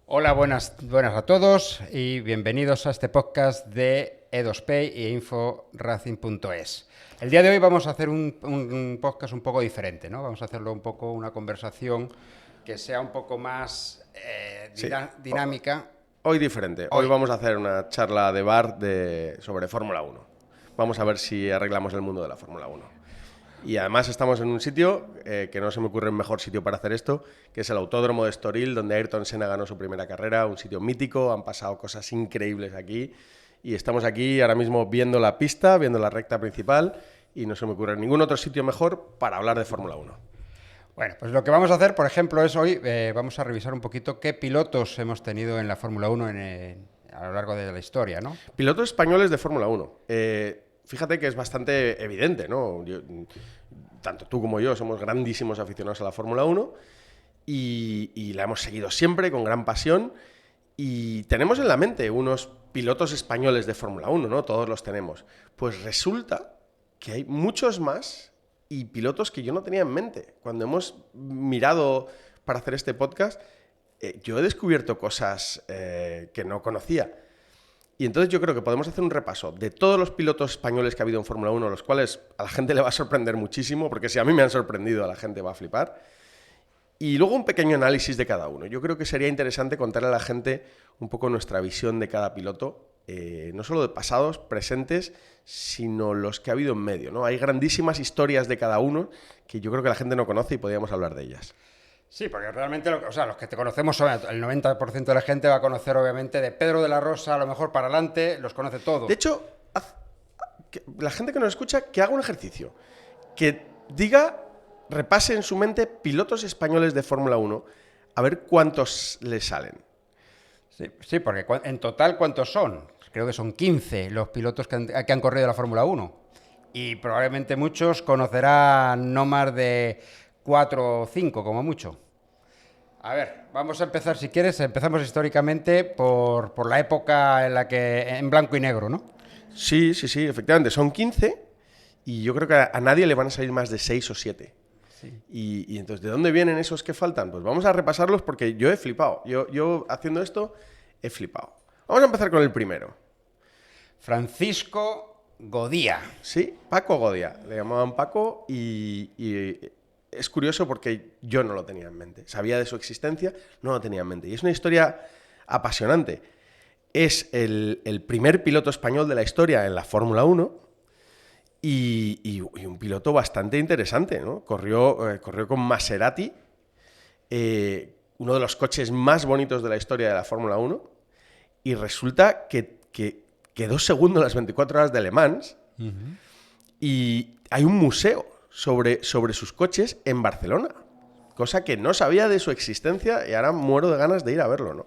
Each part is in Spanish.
Hola, buenas a todos y bienvenidos a este podcast de E2Pay y InfoRacing.es. El día de hoy vamos a hacer un podcast un poco diferente, ¿no? Vamos a hacerlo un poco una conversación que sea un poco más Sí. dinámica. Hoy diferente. Hoy Hoy, vamos a hacer una charla de bar sobre Fórmula 1. Vamos a ver si arreglamos el mundo de la Fórmula 1. Y además estamos en un sitio que no se me ocurre un mejor sitio para hacer esto, que es el Autódromo de Estoril, donde Ayrton Senna ganó su primera carrera, un sitio mítico, han pasado cosas increíbles aquí. Y estamos aquí ahora mismo viendo la pista, viendo la recta principal, y no se me ocurre ningún otro sitio mejor para hablar de Fórmula 1. bueno, pues lo que vamos a hacer, por ejemplo, es hoy vamos a revisar un poquito qué pilotos hemos tenido en la Fórmula 1 a lo largo de la historia, ¿no? Pilotos españoles de Fórmula 1. Fíjate que es bastante evidente, ¿no? Tanto tú como yo somos grandísimos aficionados a la Fórmula 1 y la hemos seguido siempre con gran pasión. Y tenemos en la mente unos pilotos españoles de Fórmula 1, ¿no? Todos los tenemos. Pues resulta que hay muchos más y pilotos que yo no tenía en mente. Cuando hemos mirado para hacer este podcast, yo he descubierto cosas que no conocía. Y entonces yo creo que podemos hacer un repaso de todos los pilotos españoles que ha habido en Fórmula 1, los cuales a la gente le va a sorprender muchísimo, porque si a mí me han sorprendido, a la gente va a flipar. Y luego un pequeño análisis de cada uno. Yo creo que sería interesante contarle a la gente un poco nuestra visión de cada piloto, no solo de pasados, presentes, sino los que ha habido en medio, ¿no? Hay grandísimas historias de cada uno que yo creo que la gente no conoce y podríamos hablar de ellas. Sí, porque realmente los que te conocemos, el 90% de la gente va a conocer obviamente de Pedro de la Rosa, a lo mejor para adelante, los conoce todos. De hecho, la gente que nos escucha, que haga un ejercicio, que diga, repase en su mente pilotos españoles de Fórmula 1, a ver cuántos le salen. Sí, porque en total, ¿cuántos son? Creo que son 15 los pilotos que han corrido la Fórmula 1. Y probablemente muchos conocerán no más de 4 o 5, como mucho. A ver, vamos a empezar, si quieres, empezamos históricamente por la época en la que, en blanco y negro, ¿no? Sí, efectivamente, son 15 y yo creo que a nadie le van a salir más de 6 o 7. Sí. Y entonces, ¿de dónde vienen esos que faltan? Pues vamos a repasarlos porque yo he flipado. Yo haciendo esto he flipado. Vamos a empezar con el primero. Francisco Godía. Sí, Paco Godia. Le llamaban Paco y es curioso porque yo no lo tenía en mente. Sabía de su existencia, no lo tenía en mente. Y es una historia apasionante. Es el primer piloto español de la historia en la Fórmula 1 y un piloto bastante interesante, ¿no? Corrió con Maserati, uno de los coches más bonitos de la historia de la Fórmula 1, y resulta que quedó segundo en las 24 horas de Le Mans. Y hay un museo sobre sus coches en Barcelona, cosa que no sabía de su existencia y ahora muero de ganas de ir a verlo, ¿no?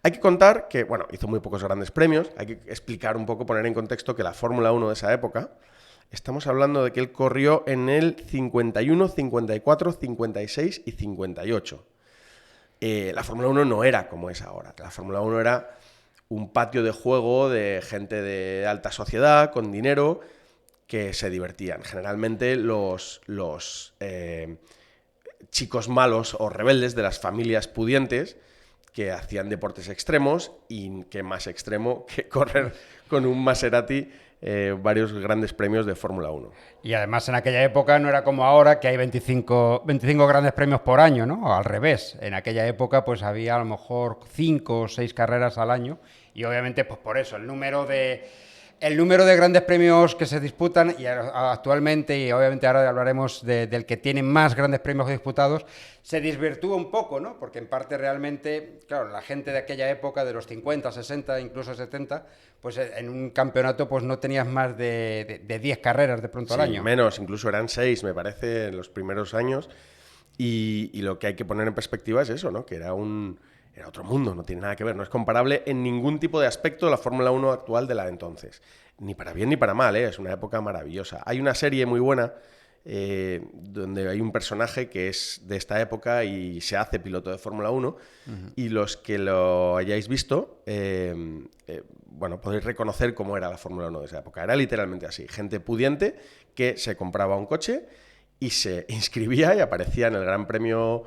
Hay que contar que, bueno, hizo muy pocos grandes premios, hay que explicar un poco, poner en contexto que la Fórmula 1 de esa época, estamos hablando de que él corrió en el 51, 54, 56 y 58. La Fórmula 1 no era como es ahora, la Fórmula 1 era un patio de juego de gente de alta sociedad, con dinero, que se divertían. Generalmente los chicos malos o rebeldes de las familias pudientes que hacían deportes extremos y qué más extremo que correr con un Maserati varios grandes premios de Fórmula 1. Y además en aquella época no era como ahora que hay 25 grandes premios por año, ¿no? O al revés. En aquella época pues había a lo mejor 5 o 6 carreras al año y obviamente pues por eso el número de grandes premios que se disputan y actualmente, y obviamente ahora hablaremos del que tiene más grandes premios disputados, se desvirtúa un poco, ¿no? Porque en parte realmente, claro, la gente de aquella época, de los 50, 60, incluso 70, pues en un campeonato pues no tenías más de 10 carreras de pronto al año. Menos, incluso eran 6, me parece, en los primeros años. Y lo que hay que poner en perspectiva es eso, ¿no? Que era otro mundo, no tiene nada que ver, no es comparable en ningún tipo de aspecto la Fórmula 1 actual de la de entonces. Ni para bien ni para mal, es una época maravillosa. Hay una serie muy buena donde hay un personaje que es de esta época y se hace piloto de Fórmula 1 y los que lo hayáis visto, bueno, podéis reconocer cómo era la Fórmula 1 de esa época. Era literalmente así, gente pudiente que se compraba un coche y se inscribía y aparecía en el Gran Premio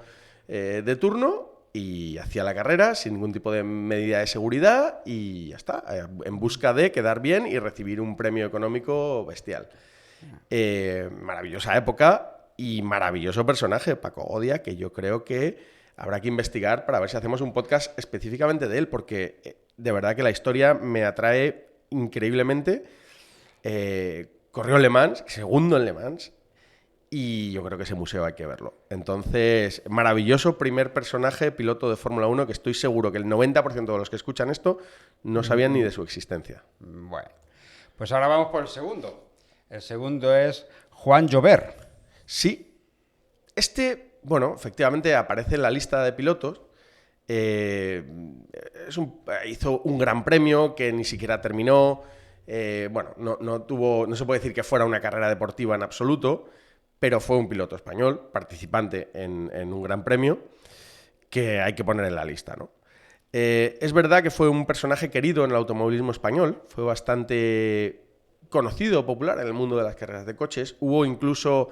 de turno y hacía la carrera sin ningún tipo de medida de seguridad y ya está, en busca de quedar bien y recibir un premio económico bestial. Maravillosa época y maravilloso personaje, Paco Godia, que yo creo que habrá que investigar para ver si hacemos un podcast específicamente de él, porque de verdad que la historia me atrae increíblemente. Corrió en Le Mans, segundo en Le Mans, y yo creo que ese museo hay que verlo. Entonces, maravilloso primer personaje, piloto de Fórmula 1, que estoy seguro que el 90% de los que escuchan esto no sabían ni de su existencia. Bueno, pues ahora vamos por el segundo. El segundo es Juan Llobert. Sí, bueno, efectivamente aparece en la lista de pilotos. Hizo un gran premio que ni siquiera terminó. Bueno, no se puede decir que fuera una carrera deportiva en absoluto, pero fue un piloto español, participante en un gran premio, que hay que poner en la lista, ¿no? Es verdad que fue un personaje querido en el automovilismo español, fue bastante conocido, popular en el mundo de las carreras de coches. Hubo incluso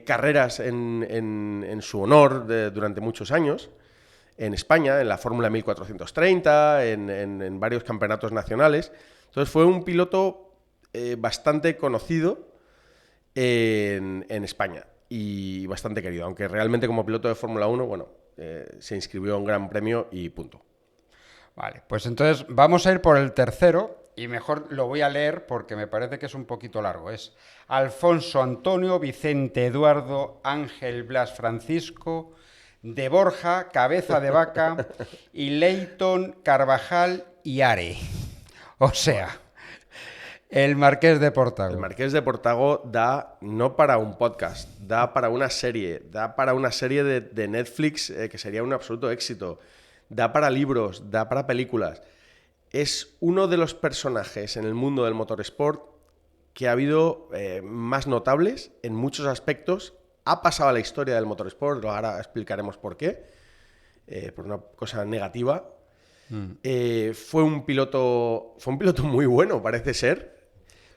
carreras en su honor durante muchos años en España, en la Fórmula 1430, en varios campeonatos nacionales. Entonces fue un piloto bastante conocido en España y bastante querido, aunque realmente como piloto de Fórmula 1, bueno, se inscribió a un gran premio y punto. Vale, pues entonces vamos a ir por el tercero y mejor lo voy a leer porque me parece que es un poquito largo. Es Alfonso Antonio Vicente Eduardo Ángel Blas Francisco de Borja Cabeza de Vaca y Leighton Carvajal y Are. O sea, el Marqués de Portago. El Marqués de Portago da no para un podcast, da para una serie, de Netflix que sería un absoluto éxito, da para libros, da para películas. Es uno de los personajes en el mundo del motorsport que ha habido más notables en muchos aspectos. Ha pasado a la historia del motorsport, ahora explicaremos por qué, por una cosa negativa. Fue un piloto muy bueno, parece ser.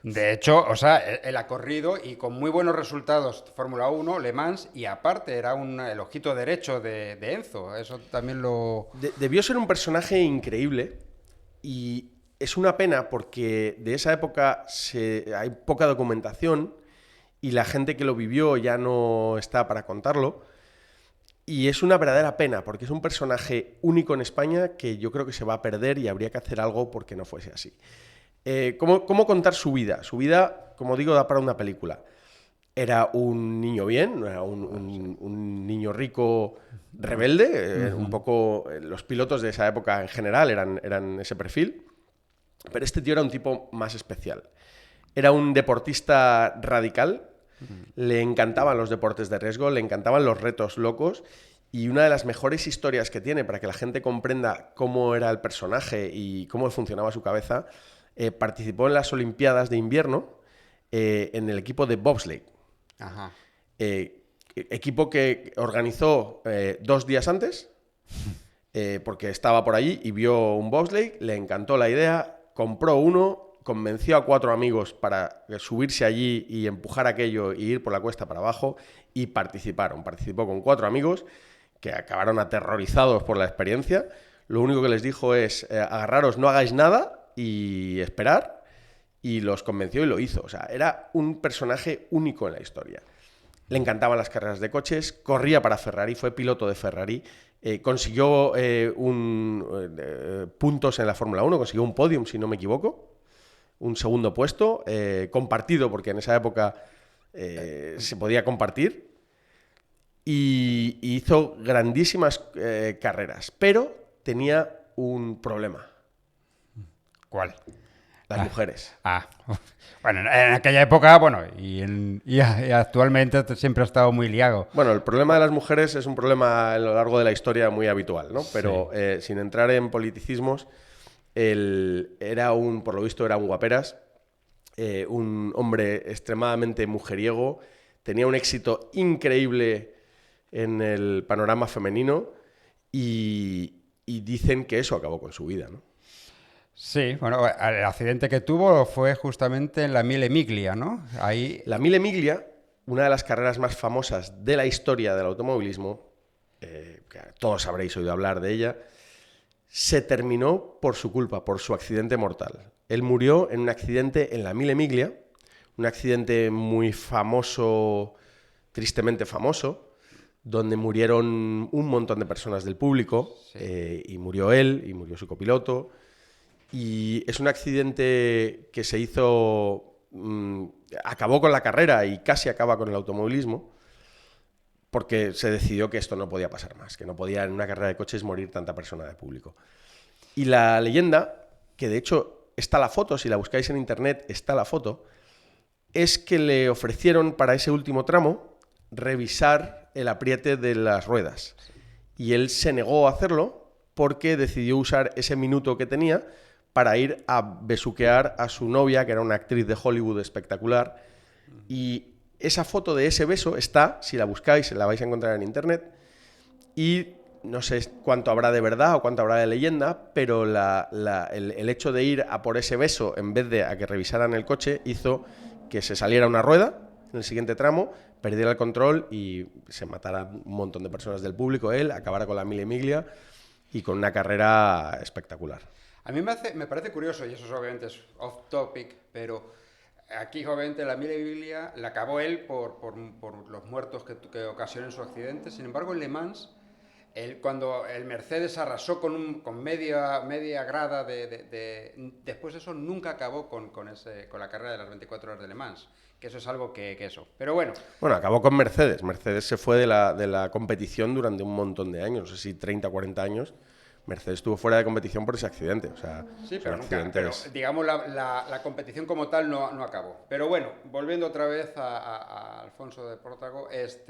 De hecho, o sea, él ha corrido y con muy buenos resultados Fórmula 1, Le Mans, y aparte era el ojito derecho de Enzo. Eso también lo... Debió ser un personaje increíble y es una pena porque de esa época hay poca documentación y la gente que lo vivió ya no está para contarlo. Y es una verdadera pena porque es un personaje único en España que yo creo que se va a perder y habría que hacer algo porque no fuese así. ¿Cómo contar su vida? Su vida, como digo, da para una película. Era un niño bien, era un niño rico rebelde, un poco los pilotos de esa época en general eran ese perfil, pero este tío era un tipo más especial. Era un deportista radical, le encantaban los deportes de riesgo, le encantaban los retos locos, y una de las mejores historias que tiene para que la gente comprenda cómo era el personaje y cómo funcionaba su cabeza, participó en las Olimpiadas de invierno en el equipo de bobsleigh. Ajá. Equipo que organizó 2 días antes, porque estaba por allí y vio un bobsleigh, le encantó la idea, compró uno, convenció a 4 amigos para subirse allí y empujar aquello y ir por la cuesta para abajo, y participaron. Participó con 4 amigos que acabaron aterrorizados por la experiencia. Lo único que les dijo es agarraros, no hagáis nada y esperar, y los convenció y lo hizo. O sea, era un personaje único en la historia. Le encantaban las carreras de coches, corría para Ferrari, fue piloto de Ferrari, consiguió puntos en la Fórmula 1, consiguió un podium, si no me equivoco, un segundo puesto, compartido, porque en esa época se podía compartir, y hizo grandísimas carreras, pero tenía un problema. ¿Cuál? Las mujeres. Bueno, en aquella época, bueno, y actualmente siempre ha estado muy liado. Bueno, el problema de las mujeres es un problema a lo largo de la historia muy habitual, ¿no? Pero sí. Sin entrar en politicismos, por lo visto era un guaperas, un hombre extremadamente mujeriego, tenía un éxito increíble en el panorama femenino y dicen que eso acabó con su vida, ¿no? Sí, bueno, el accidente que tuvo fue justamente en la Mille Miglia, ¿no? La Mille Miglia, una de las carreras más famosas de la historia del automovilismo, que todos habréis oído hablar de ella, se terminó por su culpa, por su accidente mortal. Él murió en un accidente en la Mille Miglia, un accidente muy famoso, tristemente famoso, donde murieron un montón de personas del público, sí. Y murió él, y murió su copiloto. Y es un accidente que se hizo, acabó con la carrera y casi acaba con el automovilismo, porque se decidió que esto no podía pasar más, que no podía en una carrera de coches morir tanta persona de público. Y la leyenda, que de hecho está la foto, si la buscáis en internet está la foto, es que le ofrecieron para ese último tramo revisar el apriete de las ruedas. Y él se negó a hacerlo porque decidió usar ese minuto que tenía para ir a besuquear a su novia, que era una actriz de Hollywood espectacular. Y esa foto de ese beso está, si la buscáis, la vais a encontrar en internet. Y no sé cuánto habrá de verdad o cuánto habrá de leyenda, pero el hecho de ir a por ese beso en vez de a que revisaran el coche hizo que se saliera una rueda en el siguiente tramo, perdiera el control y se mataran un montón de personas del público, él acabara con la Mille Miglia y con una carrera espectacular. A mí me parece curioso, y eso obviamente es off topic, pero aquí obviamente la Mille Miglia la acabó él por los muertos que ocasionó en su accidente. Sin embargo, en Le Mans, cuando el Mercedes arrasó con media grada después de eso nunca acabó con la carrera de las 24 horas de Le Mans, que eso es algo que eso. Pero bueno. Bueno, acabó con Mercedes. Mercedes se fue de la competición durante un montón de años, no sé si 30 o 40 años. Mercedes estuvo fuera de competición por ese accidente. O sea, sí, pero nunca, pero digamos la competición como tal no acabó. Pero bueno, volviendo otra vez a Alfonso de Pórtago, es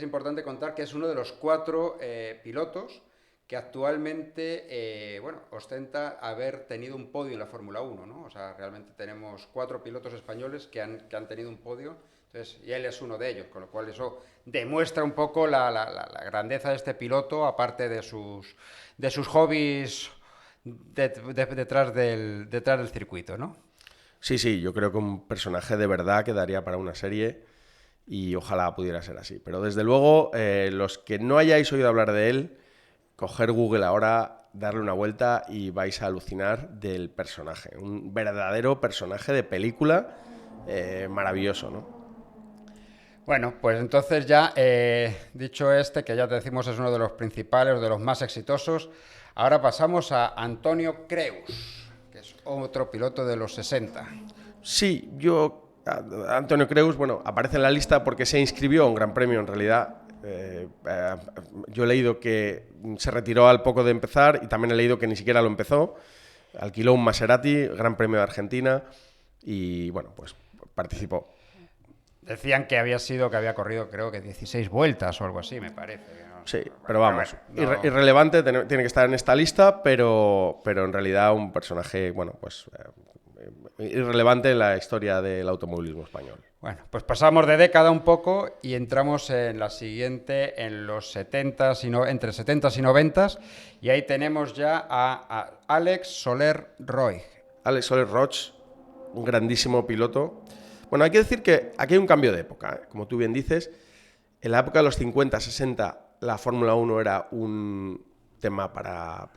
importante contar que es uno de los 4 pilotos que actualmente ostenta haber tenido un podio en la Fórmula 1, ¿no? O sea, realmente tenemos 4 pilotos españoles que han tenido un podio. Entonces, y él es uno de ellos, con lo cual eso demuestra un poco la grandeza de este piloto, aparte de sus hobbies detrás del circuito, ¿no? Sí, yo creo que un personaje de verdad quedaría para una serie y ojalá pudiera ser así. Pero desde luego, los que no hayáis oído hablar de él, coger Google ahora, darle una vuelta y vais a alucinar del personaje. Un verdadero personaje de película maravilloso, ¿no? Bueno, pues entonces ya, dicho que ya te decimos es uno de los principales, de los más exitosos, ahora pasamos a Antonio Creus, que es otro piloto de los 60. Sí, Antonio Creus, aparece en la lista porque se inscribió a un Gran Premio en realidad. Yo he leído que se retiró al poco de empezar y también he leído que ni siquiera lo empezó. Alquiló un Maserati, Gran Premio de Argentina y pues participó. Decían que había corrido creo que 16 vueltas o algo así, me parece. ¿No? Sí, pero vamos, irrelevante, tiene que estar en esta lista, pero en realidad un personaje, irrelevante en la historia del automovilismo español. Bueno, pues pasamos de década un poco y entramos en la siguiente, en los 70s entre 70s y 90s, y ahí tenemos ya a Alex Soler-Roig. Alex Soler-Roig, un grandísimo piloto. Bueno, hay que decir que aquí hay un cambio de época, ¿eh? Como tú bien dices, en la época de los 50, 60, la Fórmula 1 era un tema para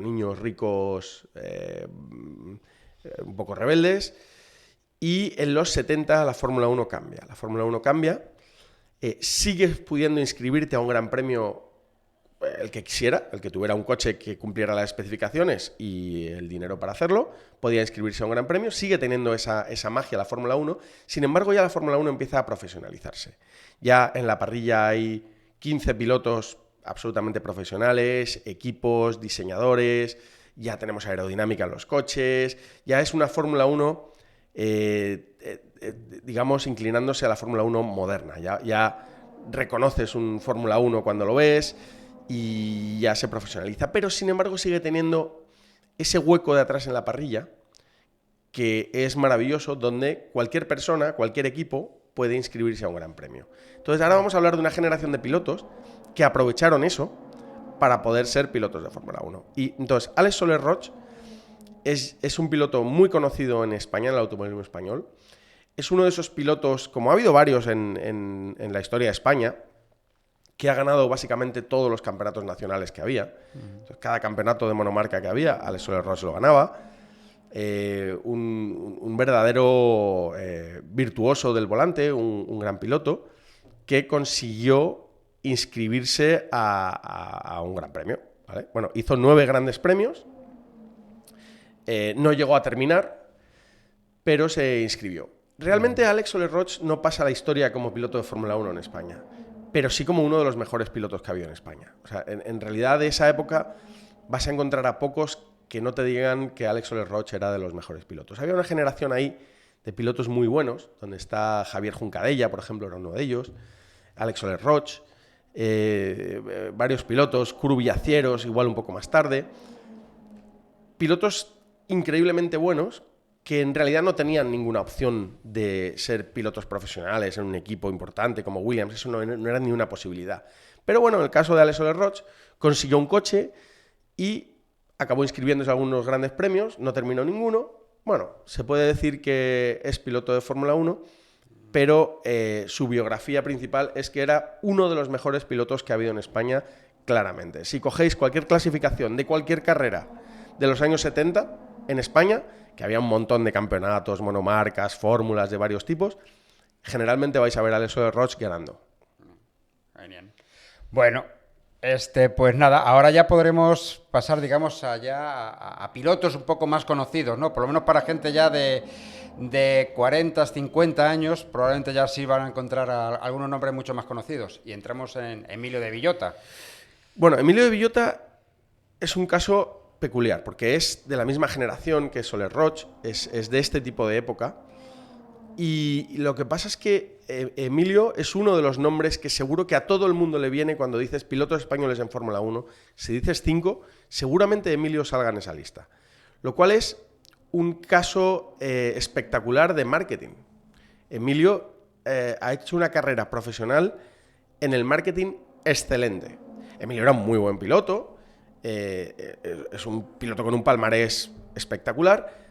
niños ricos, un poco rebeldes, y en los 70 la Fórmula 1 cambia. La Fórmula 1 cambia, sigues pudiendo inscribirte a un gran premio el que quisiera, el que tuviera un coche que cumpliera las especificaciones y el dinero para hacerlo, podía inscribirse a un gran premio, sigue teniendo esa magia la Fórmula 1, sin embargo ya la Fórmula 1 empieza a profesionalizarse. Ya en la parrilla hay 15 pilotos absolutamente profesionales, equipos, diseñadores, ya tenemos aerodinámica en los coches, ya es una Fórmula 1, digamos, inclinándose a la Fórmula 1 moderna, ya reconoces un Fórmula 1 cuando lo ves, y ya se profesionaliza, pero sin embargo sigue teniendo ese hueco de atrás en la parrilla que es maravilloso, donde cualquier persona, cualquier equipo puede inscribirse a un gran premio. Entonces ahora vamos a hablar de una generación de pilotos que aprovecharon eso para poder ser pilotos de Fórmula 1. Y entonces Alex Soler-Roig es un piloto muy conocido en España, en el automovilismo español. Es uno de esos pilotos, como ha habido varios en la historia de España, que ha ganado básicamente todos los campeonatos nacionales que había. Entonces, cada campeonato de monomarca que había, Alex Soler-Roch lo ganaba. Un verdadero virtuoso del volante, un gran piloto, que consiguió inscribirse a un gran premio, ¿vale? Bueno, hizo 9 grandes premios, no llegó a terminar, pero se inscribió. Realmente Alex Soler-Roch no pasa a la historia como piloto de Fórmula 1 en España, pero sí como uno de los mejores pilotos que ha habido en España. O sea, en realidad de esa época vas a encontrar a pocos que no te digan que Alex Soler-Roch era de los mejores pilotos. Había una generación ahí de pilotos muy buenos, donde está Javier Juncadella, por ejemplo, era uno de ellos, Alex Soler-Roch, varios pilotos, Curu Villacieros, igual un poco más tarde. Pilotos increíblemente buenos que en realidad no tenían ninguna opción de ser pilotos profesionales en un equipo importante como Williams, eso no era ni una posibilidad. Pero bueno, en el caso de Alex Soler-Roch consiguió un coche y acabó inscribiéndose a algunos grandes premios, no terminó ninguno. Bueno, se puede decir que es piloto de Fórmula 1, pero su biografía principal es que era uno de los mejores pilotos que ha habido en España, claramente. Si cogéis cualquier clasificación de cualquier carrera de los años 70 en España, que había un montón de campeonatos, monomarcas, fórmulas de varios tipos, generalmente vais a ver a Alex Soler-Roch ganando. Bien. Bueno, pues nada, ahora ya podremos pasar, digamos, a pilotos un poco más conocidos, ¿no? Por lo menos para gente ya de 40, 50 años, probablemente ya sí van a encontrar algunos nombres mucho más conocidos. Y entramos en Emilio de Villota. Bueno, Emilio de Villota es un caso peculiar, porque es de la misma generación que Soler-Roch, es de este tipo de época. Y lo que pasa es que Emilio es uno de los nombres que seguro que a todo el mundo le viene cuando dices pilotos españoles en Fórmula 1. Si dices 5, seguramente Emilio salga en esa lista. Lo cual es un caso espectacular de marketing. Emilio ha hecho una carrera profesional en el marketing excelente. Emilio era un muy buen piloto, es un piloto con un palmarés espectacular.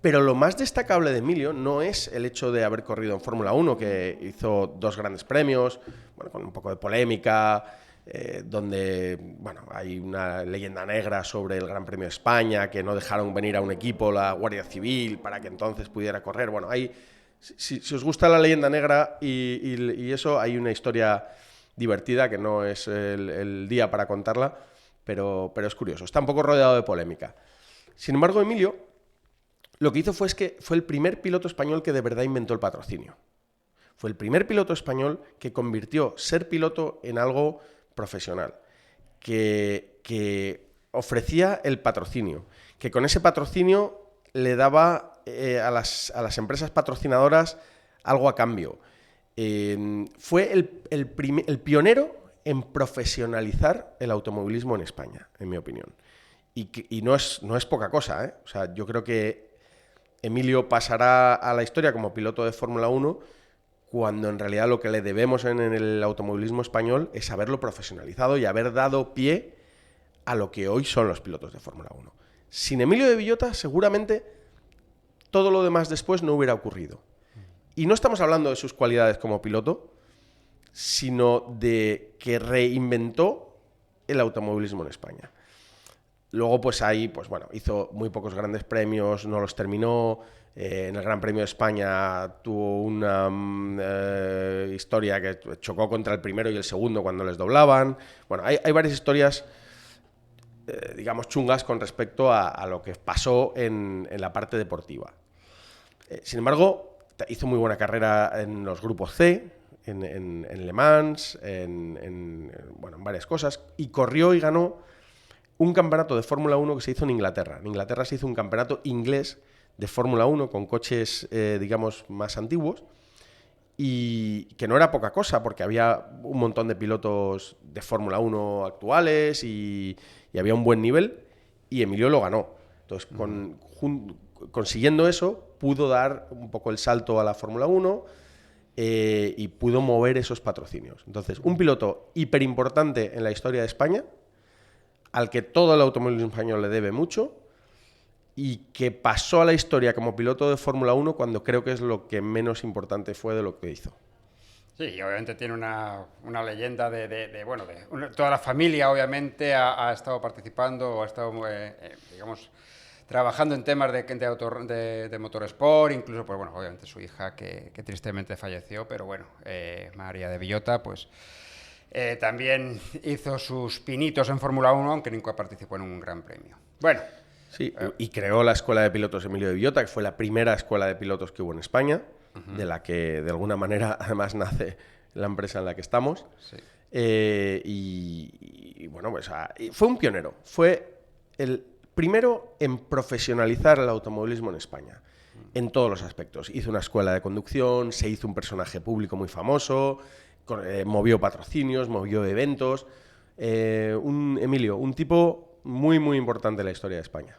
Pero lo más destacable de Emilio no es el hecho de haber corrido en Fórmula 1, que hizo 2 grandes premios, bueno, con un poco de polémica, donde bueno, hay una leyenda negra sobre el Gran Premio de España, que no dejaron venir a un equipo la Guardia Civil para que entonces pudiera correr. Bueno, si os gusta la leyenda negra y eso, hay una historia divertida que no es el día para contarla, pero es curioso. Está un poco rodeado de polémica. Sin embargo, Emilio lo que hizo fue el primer piloto español que de verdad inventó el patrocinio. Fue el primer piloto español que convirtió ser piloto en algo profesional, que ofrecía el patrocinio, que con ese patrocinio le daba a las empresas patrocinadoras algo a cambio. Fue el pionero en profesionalizar el automovilismo en España, en mi opinión. Y no es poca cosa, ¿eh? O sea, yo creo que Emilio pasará a la historia como piloto de Fórmula 1 cuando en realidad lo que le debemos en el automovilismo español es haberlo profesionalizado y haber dado pie a lo que hoy son los pilotos de Fórmula 1. Sin Emilio de Villota, seguramente todo lo demás después no hubiera ocurrido. Y no estamos hablando de sus cualidades como piloto, sino de que reinventó el automovilismo en España. Luego, pues ahí, pues bueno, hizo muy pocos grandes premios, no los terminó. En el Gran Premio de España tuvo una historia que chocó contra el primero y el segundo cuando les doblaban. Bueno, hay varias historias, digamos, chungas con respecto a lo que pasó en la parte deportiva. Sin embargo, hizo muy buena carrera en los grupos C, en Le Mans, en varias cosas, y corrió y ganó un campeonato de Fórmula 1 que se hizo en Inglaterra. En Inglaterra se hizo un campeonato inglés de Fórmula 1 con coches, digamos, más antiguos, y que no era poca cosa porque había un montón de pilotos de Fórmula 1 actuales y había un buen nivel, y Emilio lo ganó. Entonces, consiguiendo eso, pudo dar un poco el salto a la Fórmula 1 y pudo mover esos patrocinios. Entonces, un piloto hiperimportante en la historia de España, al que todo el automovilismo español le debe mucho y que pasó a la historia como piloto de Fórmula 1 cuando creo que es lo que menos importante fue de lo que hizo. Sí, y obviamente tiene una leyenda toda la familia obviamente ha estado participando o ha estado, digamos, trabajando en temas de motorsport, incluso, pues bueno, obviamente su hija que tristemente falleció, pero bueno, María de Villota, pues también hizo sus pinitos en Fórmula 1, aunque nunca participó en un gran premio. Bueno. Sí, y creó la Escuela de Pilotos Emilio de Villota, que fue la primera escuela de pilotos que hubo en España, de la que de alguna manera además nace la empresa en la que estamos. Sí. Y bueno, pues fue un pionero, fue el primero en profesionalizar el automovilismo en España, en todos los aspectos. Hizo una escuela de conducción, se hizo un personaje público muy famoso, movió patrocinios, movió eventos. Emilio, un tipo muy, muy importante en la historia de España.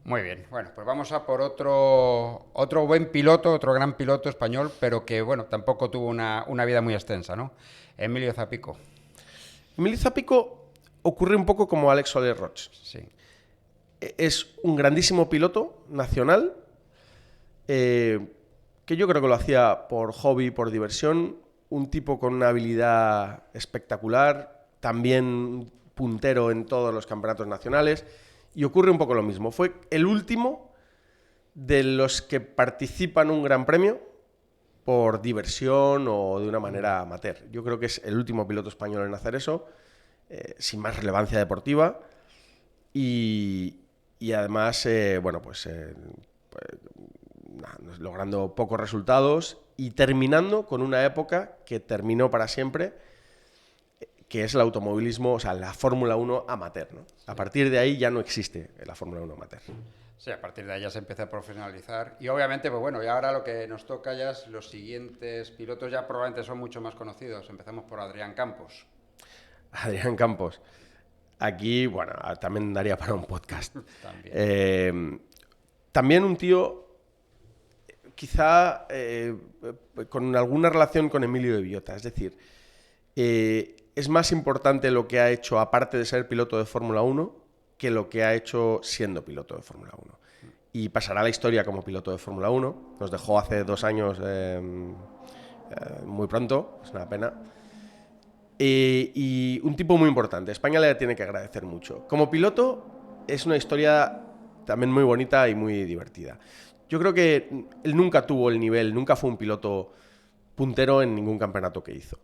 Muy bien, bueno, pues vamos a por otro buen piloto, otro gran piloto español, pero que, bueno, tampoco tuvo una vida muy extensa, ¿no? Emilio Zapico. Emilio Zapico ocurre un poco como Alex Soler-Roig. Sí. Es un grandísimo piloto nacional, que yo creo que lo hacía por hobby, por diversión, un tipo con una habilidad espectacular, también puntero en todos los campeonatos nacionales, y ocurre un poco lo mismo. Fue el último de los que participan en un gran premio por diversión o de una manera amateur. Yo creo que es el último piloto español en hacer eso, sin más relevancia deportiva, y además, logrando pocos resultados y terminando con una época que terminó para siempre, que es el automovilismo, o sea, la Fórmula 1 amateur, ¿no? Sí. A partir de ahí ya no existe la Fórmula 1 amateur. Sí, a partir de ahí ya se empieza a profesionalizar. Y obviamente, pues bueno, y ahora lo que nos toca ya es los siguientes pilotos, ya probablemente son mucho más conocidos. Empezamos por Adrián Campos. Adrián Campos. Aquí, bueno, también daría para un podcast. También un tío, quizá con alguna relación con Emilio de Villota. Es decir, es más importante lo que ha hecho, aparte de ser piloto de Fórmula 1, que lo que ha hecho siendo piloto de Fórmula 1. Y pasará a la historia como piloto de Fórmula 1. Nos dejó hace 2 años, muy pronto, es una pena. Y un tipo muy importante. España le tiene que agradecer mucho. Como piloto es una historia también muy bonita y muy divertida. Yo creo que él nunca tuvo el nivel, nunca fue un piloto puntero en ningún campeonato que hizo.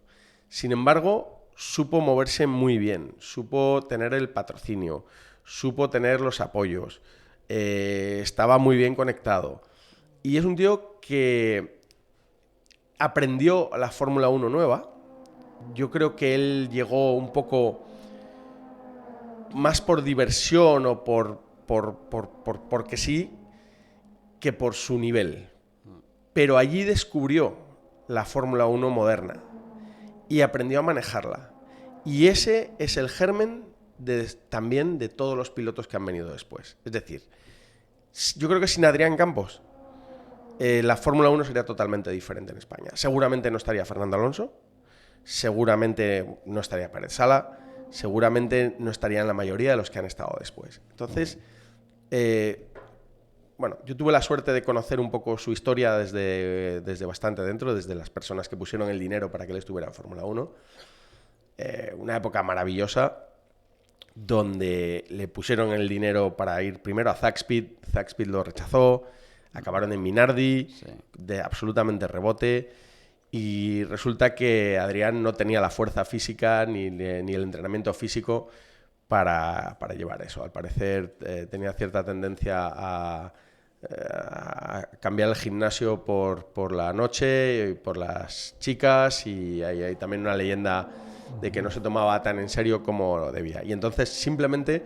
Sin embargo, supo moverse muy bien, supo tener el patrocinio, supo tener los apoyos, estaba muy bien conectado. Y es un tío que aprendió la Fórmula 1 nueva. Yo creo que él llegó un poco más por diversión o porque sí, que por su nivel. Pero allí descubrió la Fórmula 1 moderna y aprendió a manejarla. Y ese es el germen también de todos los pilotos que han venido después. Es decir, yo creo que sin Adrián Campos la Fórmula 1 sería totalmente diferente en España. Seguramente no estaría Fernando Alonso, seguramente no estaría Pérez Sala, seguramente no estarían la mayoría de los que han estado después. Entonces, yo tuve la suerte de conocer un poco su historia desde bastante dentro, desde las personas que pusieron el dinero para que él estuviera en Fórmula 1. Una época maravillosa, donde le pusieron el dinero para ir primero a Zackspeed lo rechazó, acabaron en Minardi, sí, de absolutamente rebote, y resulta que Adrián no tenía la fuerza física ni el entrenamiento físico para llevar eso. Al parecer tenía cierta tendencia a cambiar el gimnasio por la noche y por las chicas, y hay también una leyenda de que no se tomaba tan en serio como debía. Y entonces simplemente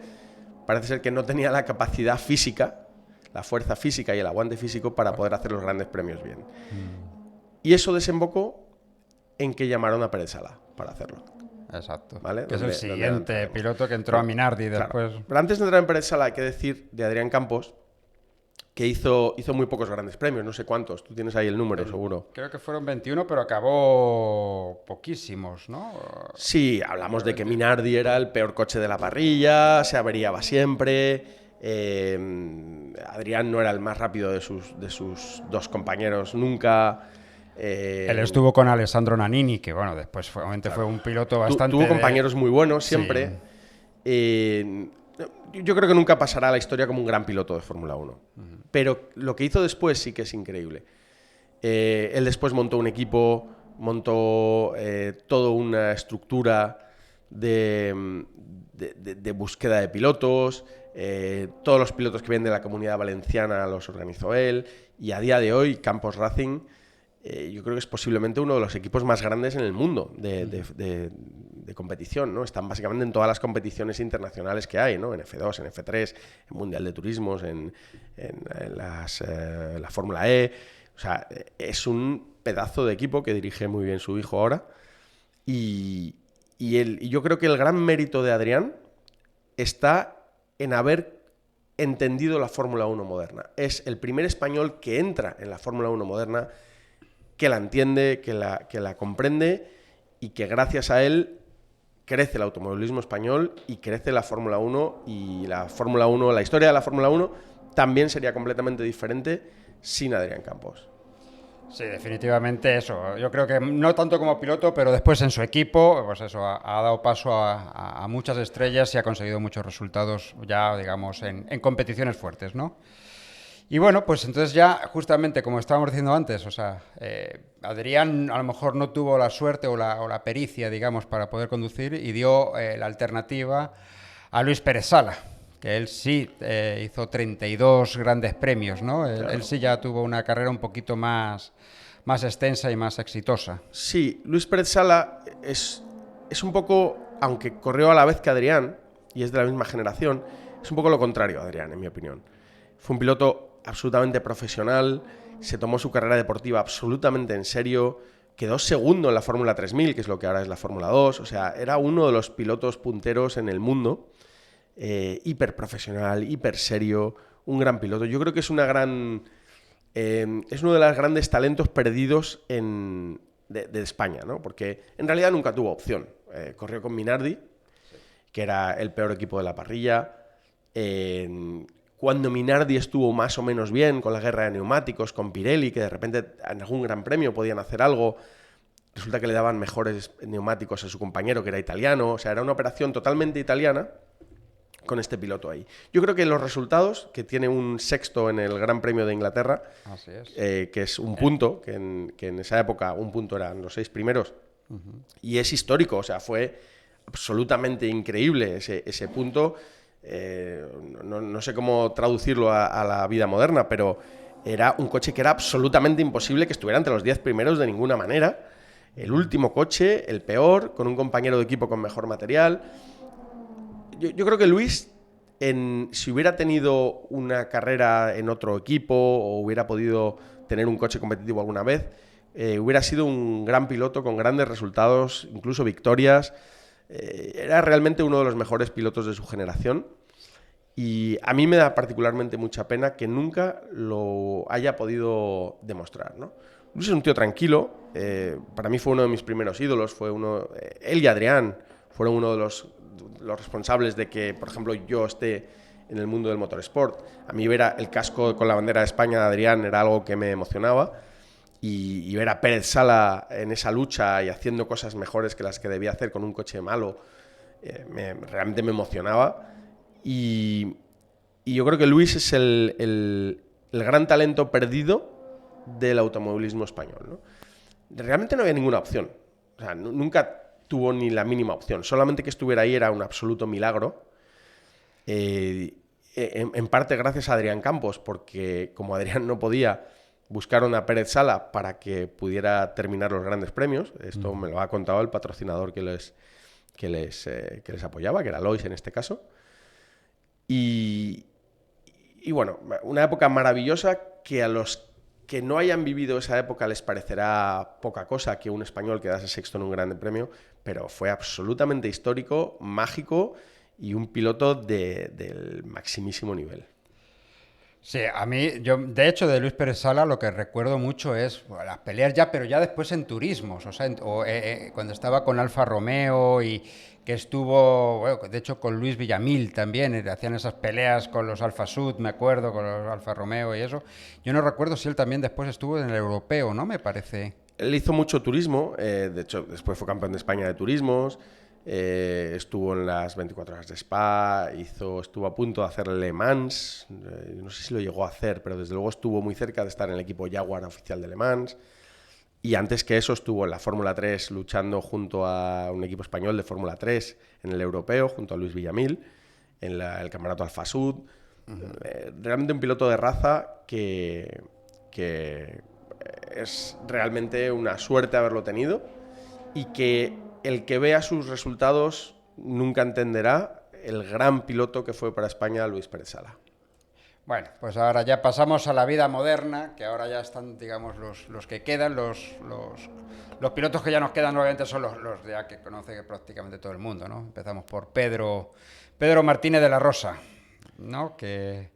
parece ser que no tenía la capacidad física, la fuerza física y el aguante físico para poder hacer los grandes premios bien. Y eso desembocó en que llamaron a Pérez Sala para hacerlo. Exacto. ¿Vale? Que es el siguiente piloto que entró a Minardi después. Claro. Pero antes de entrar en Pérez Sala hay que decir de Adrián Campos que hizo muy pocos grandes premios, no sé cuántos. Tú tienes ahí el número, seguro. Creo que fueron 21, pero acabó poquísimos, ¿no? Sí, hablamos de que Minardi era el peor coche de la parrilla, se averiaba siempre. Adrián no era el más rápido de sus 2 compañeros nunca. Él estuvo con Alessandro Nannini, que bueno, después obviamente fue un piloto bastante... Tuvo compañeros muy buenos siempre. Sí. Yo creo que nunca pasará a la historia como un gran piloto de Fórmula 1. Pero lo que hizo después sí que es increíble. Él después montó un equipo, montó toda una estructura de búsqueda de pilotos. Todos los pilotos que vienen de la Comunidad Valenciana los organizó él. Y a día de hoy, Campos Racing, yo creo que es posiblemente uno de los equipos más grandes en el mundo de competición, ¿no? Están básicamente en todas las competiciones internacionales que hay, ¿no? En F2, en F3, en Mundial de Turismos, en la Fórmula E. O sea, es un pedazo de equipo que dirige muy bien su hijo ahora. Y yo creo que el gran mérito de Adrián está en haber entendido la Fórmula 1 moderna. Es el primer español que entra en la Fórmula 1 moderna, que la entiende, que la comprende y que gracias a él crece el automovilismo español y crece la Fórmula 1 y la Fórmula 1, la historia de la Fórmula 1 también sería completamente diferente sin Adrián Campos. Sí, definitivamente eso. Yo creo que no tanto como piloto, pero después en su equipo, pues eso, ha dado paso a muchas estrellas y ha conseguido muchos resultados ya, digamos, en competiciones fuertes, ¿no? Y bueno, pues entonces ya justamente como estábamos diciendo antes, o sea, Adrián a lo mejor no tuvo la suerte o la pericia, digamos, para poder conducir y dio la alternativa a Luis Pérez Sala, que él sí hizo 32 grandes premios, ¿no? Claro. Él sí ya tuvo una carrera un poquito más extensa y más exitosa. Sí, Luis Pérez Sala es un poco, aunque corrió a la vez que Adrián y es de la misma generación, es un poco lo contrario a Adrián, en mi opinión. Fue un piloto absolutamente profesional, se tomó su carrera deportiva absolutamente en serio, quedó segundo en la Fórmula 3000, que es lo que ahora es la Fórmula 2, o sea, era uno de los pilotos punteros en el mundo, hiper profesional, hiper serio, un gran piloto. Yo creo que es es uno de los grandes talentos perdidos de España, ¿no? Porque en realidad nunca tuvo opción. Corrió con Minardi, que era el peor equipo de la parrilla. Cuando Minardi estuvo más o menos bien con la guerra de neumáticos, con Pirelli, que de repente en algún gran premio podían hacer algo, resulta que le daban mejores neumáticos a su compañero, que era italiano. O sea, era una operación totalmente italiana con este piloto ahí. Yo creo que los resultados, que tiene un sexto en el Gran Premio de Inglaterra, Así es. Que es un punto, que en esa época un punto eran los 6 primeros, y es histórico, o sea, fue absolutamente increíble ese punto. No sé cómo traducirlo a la vida moderna, pero era un coche que era absolutamente imposible que estuviera entre los 10 primeros de ninguna manera. El último coche, el peor, con un compañero de equipo con mejor material. Yo creo que Luis, si hubiera tenido una carrera en otro equipo o hubiera podido tener un coche competitivo alguna vez, hubiera sido un gran piloto con grandes resultados, incluso victorias. Era realmente uno de los mejores pilotos de su generación y a mí me da particularmente mucha pena que nunca lo haya podido demostrar, ¿no? Luis es un tío tranquilo, para mí fue uno de mis primeros ídolos, él y Adrián fueron uno de los responsables de que, por ejemplo, yo esté en el mundo del motorsport. A mí ver el casco con la bandera de España de Adrián era algo que me emocionaba. Y ver a Pérez Sala en esa lucha y haciendo cosas mejores que las que debía hacer con un coche malo, realmente me emocionaba. Y yo creo que Luis es el gran talento perdido del automovilismo español, ¿no? Realmente no había ninguna opción. O sea, nunca tuvo ni la mínima opción. Solamente que estuviera ahí era un absoluto milagro. En parte gracias a Adrián Campos, porque como Adrián no podía, buscaron a Pérez Sala para que pudiera terminar los grandes premios. Esto me lo ha contado el patrocinador que les apoyaba, que era Lois en este caso. Y bueno, una época maravillosa que a los que no hayan vivido esa época les parecerá poca cosa que un español quedase sexto en un gran premio, pero fue absolutamente histórico, mágico y un piloto del maximísimo nivel. Sí, a mí, yo de hecho de Luis Pérez Sala lo que recuerdo mucho es bueno, las peleas ya, pero ya después en turismos, o sea, cuando estaba con Alfa Romeo y que estuvo, bueno, de hecho con Luis Villamil también, hacían esas peleas con los Alfa Sud, me acuerdo, con los Alfa Romeo y eso. Yo no recuerdo si él también después estuvo en el europeo, ¿no? Me parece. él hizo mucho turismo, de hecho, después fue campeón de España de turismos, estuvo en las 24 horas de Spa, estuvo a punto de hacer Le Mans, no sé si lo llegó a hacer, pero desde luego estuvo muy cerca de estar en el equipo Jaguar oficial de Le Mans. Y antes que eso estuvo en la Fórmula 3 luchando junto a un equipo español de Fórmula 3 en el europeo, junto a Luis Villamil, en el campeonato Alfa Sud. Realmente un piloto de raza que es realmente una suerte haberlo tenido y que el que vea sus resultados nunca entenderá el gran piloto que fue para España Luis Pérez Sala. Bueno, pues ahora ya pasamos a la vida moderna, que ahora ya están, digamos, los que quedan, los pilotos que ya nos quedan obviamente son los ya que conoce prácticamente todo el mundo, ¿no? Empezamos por Pedro Martínez de la Rosa, ¿no? Que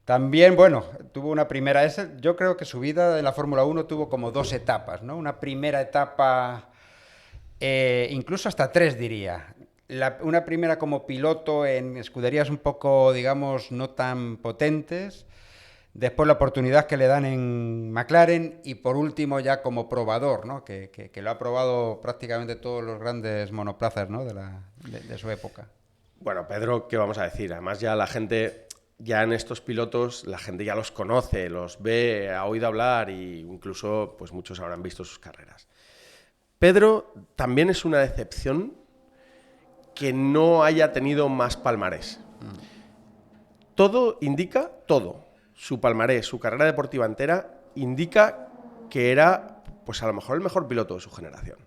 también, bueno, tuvo una primera... Yo creo que su vida en la Fórmula 1 tuvo como 2 etapas, ¿no? Una primera etapa, incluso hasta 3 diría. Una primera como piloto en escuderías un poco, digamos, no tan potentes. Después la oportunidad que le dan en McLaren y por último ya como probador, ¿no? Que lo ha probado prácticamente todos los grandes monoplazas, ¿no? de su época. Bueno, Pedro, ¿qué vamos a decir? Además ya la gente, ya en estos pilotos, la gente ya los conoce, los ve, ha oído hablar e incluso pues muchos habrán visto sus carreras. Pedro también es una decepción que no haya tenido más palmarés. Todo indica, su palmarés, su carrera deportiva entera, indica que era, pues a lo mejor el mejor piloto de su generación.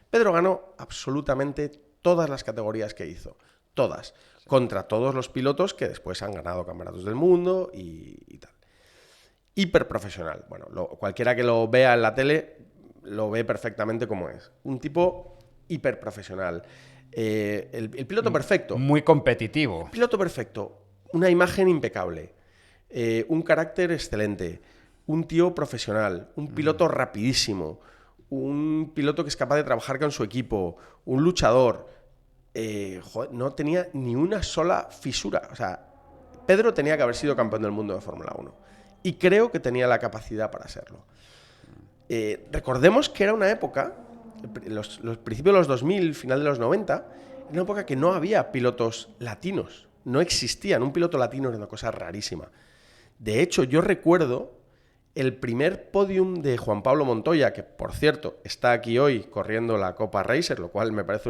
Pedro ganó absolutamente todas las categorías que hizo, todas, sí, contra todos los pilotos que después han ganado campeonatos del mundo y tal. Hiperprofesional. Bueno, cualquiera que lo vea en la tele lo ve perfectamente como es. Un tipo hiperprofesional. El piloto perfecto. Muy competitivo. Piloto perfecto. Una imagen impecable. Un carácter excelente. Un tío profesional. Un piloto rapidísimo. Un piloto que es capaz de trabajar con su equipo. Un luchador. No tenía ni una sola fisura. O sea, Pedro tenía que haber sido campeón del mundo de Fórmula 1. Y creo que tenía la capacidad para serlo. Recordemos que era una época... Los principios de los 2000, final de los 90, era una época que no había pilotos latinos. No existían. Un piloto latino era una cosa rarísima. De hecho, yo recuerdo el primer podium de Juan Pablo Montoya, que, por cierto, está aquí hoy corriendo la Copa Racer, lo cual me parece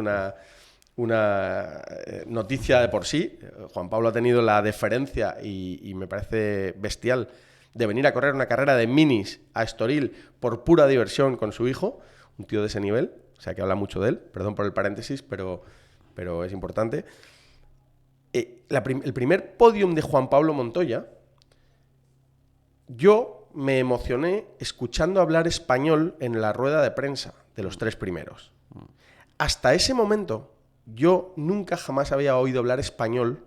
una noticia de por sí. Juan Pablo ha tenido la deferencia y me parece bestial de venir a correr una carrera de minis a Estoril por pura diversión con su hijo. Un tío de ese nivel, o sea que habla mucho de él, perdón por el paréntesis, pero es importante. El primer podium de Juan Pablo Montoya, yo me emocioné escuchando hablar español en la rueda de prensa de los 3 primeros. Hasta ese momento, yo nunca jamás había oído hablar español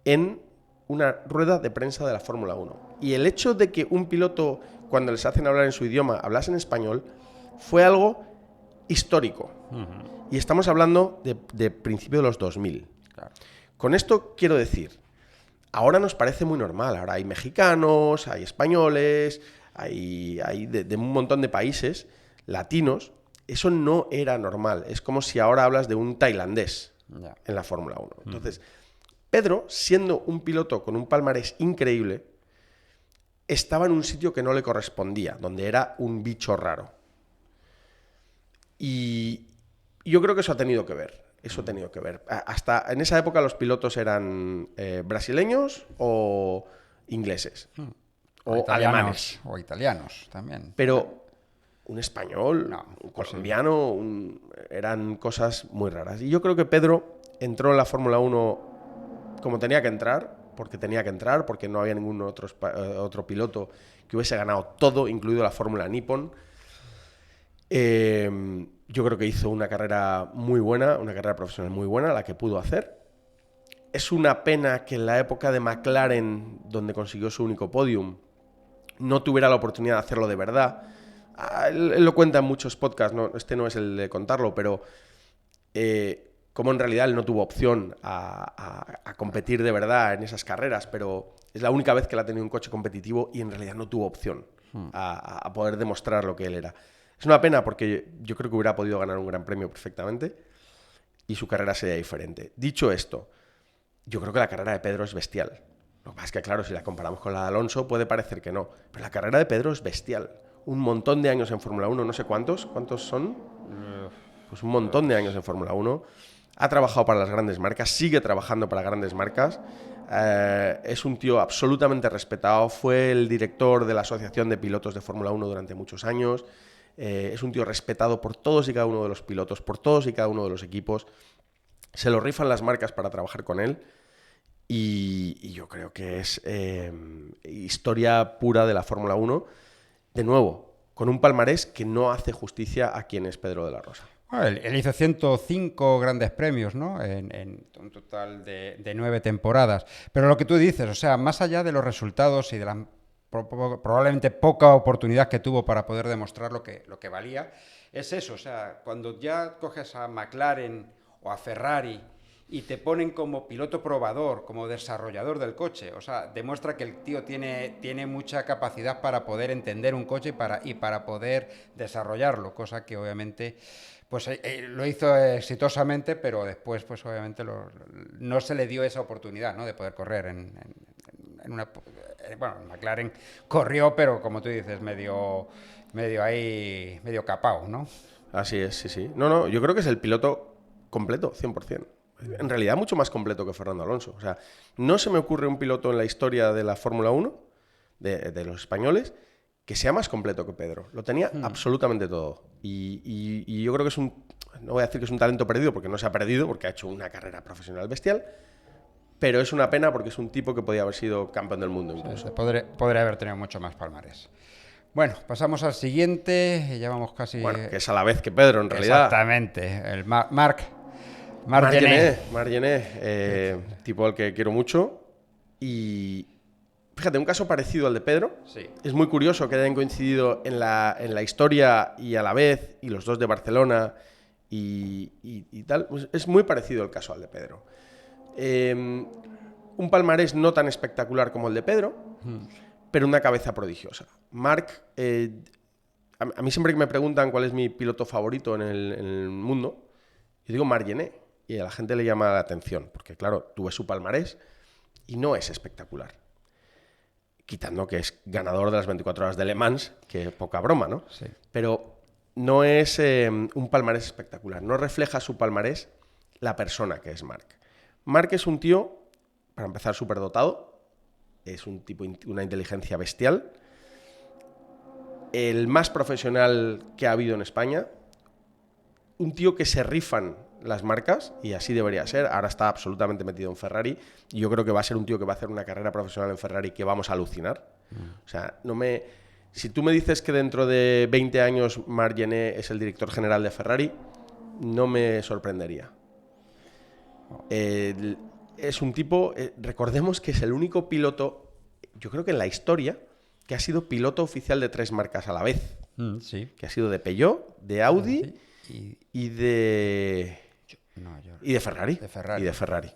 en una rueda de prensa de la Fórmula 1. Y el hecho de que un piloto, cuando les hacen hablar en su idioma, hablase en español, fue algo histórico. Y estamos hablando de principio de los 2000. Claro. Con esto quiero decir, ahora nos parece muy normal. Ahora hay mexicanos, hay españoles, hay de un montón de países latinos. Eso no era normal. Es como si ahora hablas de un tailandés en la Fórmula 1. Entonces, Pedro, siendo un piloto con un palmarés increíble, estaba en un sitio que no le correspondía, donde era un bicho raro. Y yo creo que eso ha tenido que ver. Eso ha tenido que ver. Hasta en esa época los pilotos eran brasileños o ingleses. O alemanes. O italianos también. Pero un español, no, un colombiano, eran cosas muy raras. Y yo creo que Pedro entró en la Fórmula 1 como tenía que entrar, porque no había ningún otro piloto que hubiese ganado todo, incluido la Fórmula Nippon. Yo creo que hizo una carrera muy buena, una carrera profesional muy buena, la que pudo hacer. Es una pena que en la época de McLaren, donde consiguió su único podium, no tuviera la oportunidad de hacerlo de verdad. Él lo cuenta en muchos podcasts, este no es el de contarlo, pero como en realidad él no tuvo opción a competir de verdad en esas carreras, pero es la única vez que él ha tenido un coche competitivo y en realidad no tuvo opción a poder demostrar lo que él era. Es una pena porque yo creo que hubiera podido ganar un gran premio perfectamente y su carrera sería diferente. Dicho esto, yo creo que la carrera de Pedro es bestial. Lo que pasa es que, claro, si la comparamos con la de Alonso, puede parecer que no. Pero la carrera de Pedro es bestial. Un montón de años en Fórmula 1, no sé cuántos. ¿Cuántos son? Pues un montón de años en Fórmula 1. Ha trabajado para las grandes marcas, sigue trabajando para grandes marcas. Es un tío absolutamente respetado. Fue el director de la Asociación de Pilotos de Fórmula 1 durante muchos años. Es un tío respetado por todos y cada uno de los pilotos, por todos y cada uno de los equipos. Se lo rifan las marcas para trabajar con él. Y yo creo que es historia pura de la Fórmula 1. De nuevo, con un palmarés que no hace justicia a quien es Pedro de la Rosa. Bueno, él hizo 105 grandes premios, ¿no? En un total de 9 temporadas. Pero lo que tú dices, o sea, más allá de los resultados y de la probablemente poca oportunidad que tuvo para poder demostrar lo que valía, es eso. O sea, cuando ya coges a McLaren o a Ferrari y te ponen como piloto probador, como desarrollador del coche. O sea, demuestra que el tío tiene mucha capacidad para poder entender un coche y para poder desarrollarlo, cosa que obviamente pues lo hizo exitosamente, pero después pues obviamente no se le dio esa oportunidad, ¿no? De poder correr en una... Bueno, McLaren corrió, pero como tú dices, medio capao, ¿no? Así es, sí, sí. No, yo creo que es el piloto completo, 100%. En realidad mucho más completo que Fernando Alonso. O sea, no se me ocurre un piloto en la historia de la Fórmula 1, de los españoles, que sea más completo que Pedro. Lo tenía absolutamente todo. Y yo creo que es no voy a decir que es un talento perdido, porque no se ha perdido, porque ha hecho una carrera profesional bestial, pero es una pena porque es un tipo que podía haber sido campeón del mundo incluso. Sí, podría haber tenido mucho más palmarés. Bueno, pasamos al siguiente, ya vamos casi... Bueno, que es a la vez que Pedro, en realidad. Exactamente, el Marc Gené. Tipo al que quiero mucho. Y fíjate, un caso parecido al de Pedro. Sí. Es muy curioso que hayan coincidido en la historia y a la vez, y los dos de Barcelona y tal. Pues es muy parecido el caso al de Pedro. Un palmarés no tan espectacular como el de Pedro, pero una cabeza prodigiosa. Marc, a mí siempre que me preguntan cuál es mi piloto favorito en el mundo, yo digo Marc Gené. Y a la gente le llama la atención, porque claro, tú ves su palmarés y no es espectacular. Quitando que es ganador de las 24 horas de Le Mans, que poca broma, ¿no? Sí. Pero no es un palmarés espectacular. No refleja su palmarés la persona que es Marc. Marc es un tío, para empezar, superdotado. Es un tipo, una inteligencia bestial. El más profesional que ha habido en España. Un tío que se rifan las marcas, y así debería ser. Ahora está absolutamente metido en Ferrari, y yo creo que va a ser un tío que va a hacer una carrera profesional en Ferrari que vamos a alucinar. O sea, si tú me dices que dentro de 20 años Marc Gené es el director general de Ferrari, no me sorprendería. Es un tipo, recordemos que es el único piloto, yo creo que en la historia, que ha sido piloto oficial de 3 marcas a la vez. Sí. Que ha sido de Peugeot, de Audi y de Ferrari. Y de Ferrari.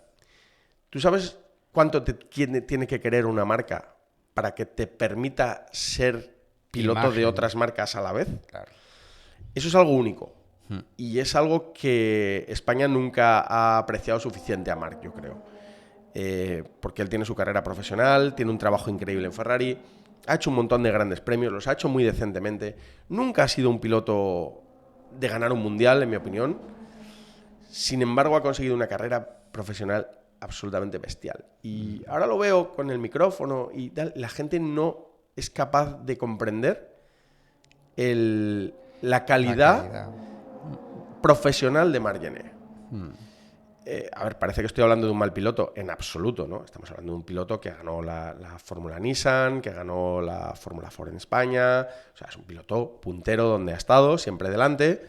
¿Tú sabes cuánto tiene que querer una marca para que te permita ser piloto de otras marcas a la vez? Claro. Eso es algo único. Y es algo que España nunca ha apreciado suficiente a Marc, yo creo. Porque él tiene su carrera profesional, tiene un trabajo increíble en Ferrari, ha hecho un montón de grandes premios, los ha hecho muy decentemente. Nunca ha sido un piloto de ganar un mundial, en mi opinión. Sin embargo, ha conseguido una carrera profesional absolutamente bestial. Y ahora lo veo con el micrófono y tal, la gente no es capaz de comprender la calidad profesional de Marc Gené. A ver, parece que estoy hablando de un mal piloto. En absoluto, ¿no? Estamos hablando de un piloto que ganó la Fórmula Nissan, que ganó la Fórmula Ford en España. O sea, es un piloto puntero donde ha estado, siempre delante,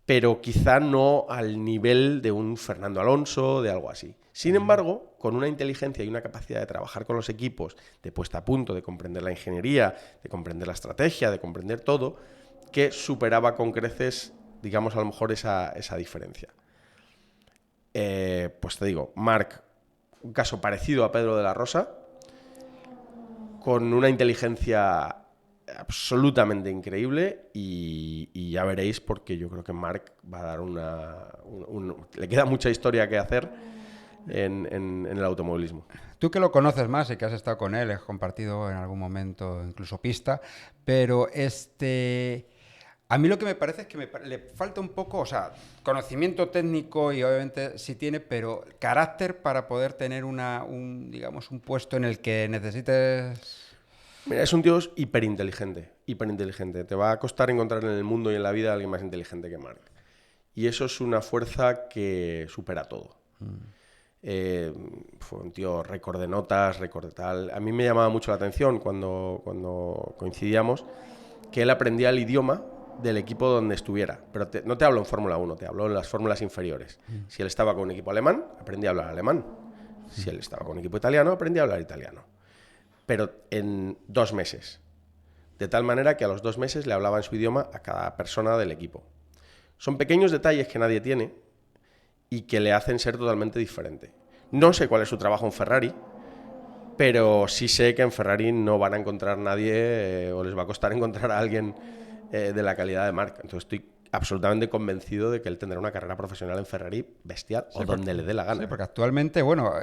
pero quizá no al nivel de un Fernando Alonso, de algo así. Sin embargo, con una inteligencia y una capacidad de trabajar con los equipos, de puesta a punto, de comprender la ingeniería, de comprender la estrategia, de comprender todo, que superaba con creces, digamos, a lo mejor esa diferencia. Pues te digo, Marc, un caso parecido a Pedro de la Rosa, con una inteligencia absolutamente increíble y ya veréis porque yo creo que Marc va a dar le queda mucha historia que hacer en el automovilismo. Tú que lo conoces más y que has estado con él, has compartido en algún momento incluso pista, pero a mí lo que me parece es que le falta un poco, o sea, conocimiento técnico y obviamente sí tiene, pero carácter para poder tener digamos, un puesto en el que necesites... Mira, es un tío hiperinteligente, hiperinteligente. Te va a costar encontrar en el mundo y en la vida a alguien más inteligente que Marc. Y eso es una fuerza que supera todo. Fue un tío récord de notas, récord de tal. A mí me llamaba mucho la atención cuando coincidíamos que él aprendía el idioma del equipo donde estuviera. Pero no te hablo en Fórmula 1, te hablo en las fórmulas inferiores. Si él estaba con un equipo alemán, aprendía a hablar alemán. Si él estaba con un equipo italiano, aprendía a hablar italiano. Pero en 2 meses. De tal manera que a los 2 meses le hablaba en su idioma a cada persona del equipo. Son pequeños detalles que nadie tiene y que le hacen ser totalmente diferente. No sé cuál es su trabajo en Ferrari, pero sí sé que en Ferrari no van a encontrar nadie o les va a costar encontrar a alguien de la calidad de Marc. Entonces estoy absolutamente convencido de que él tendrá una carrera profesional en Ferrari bestial o donde le dé la gana. Sí, porque actualmente, bueno,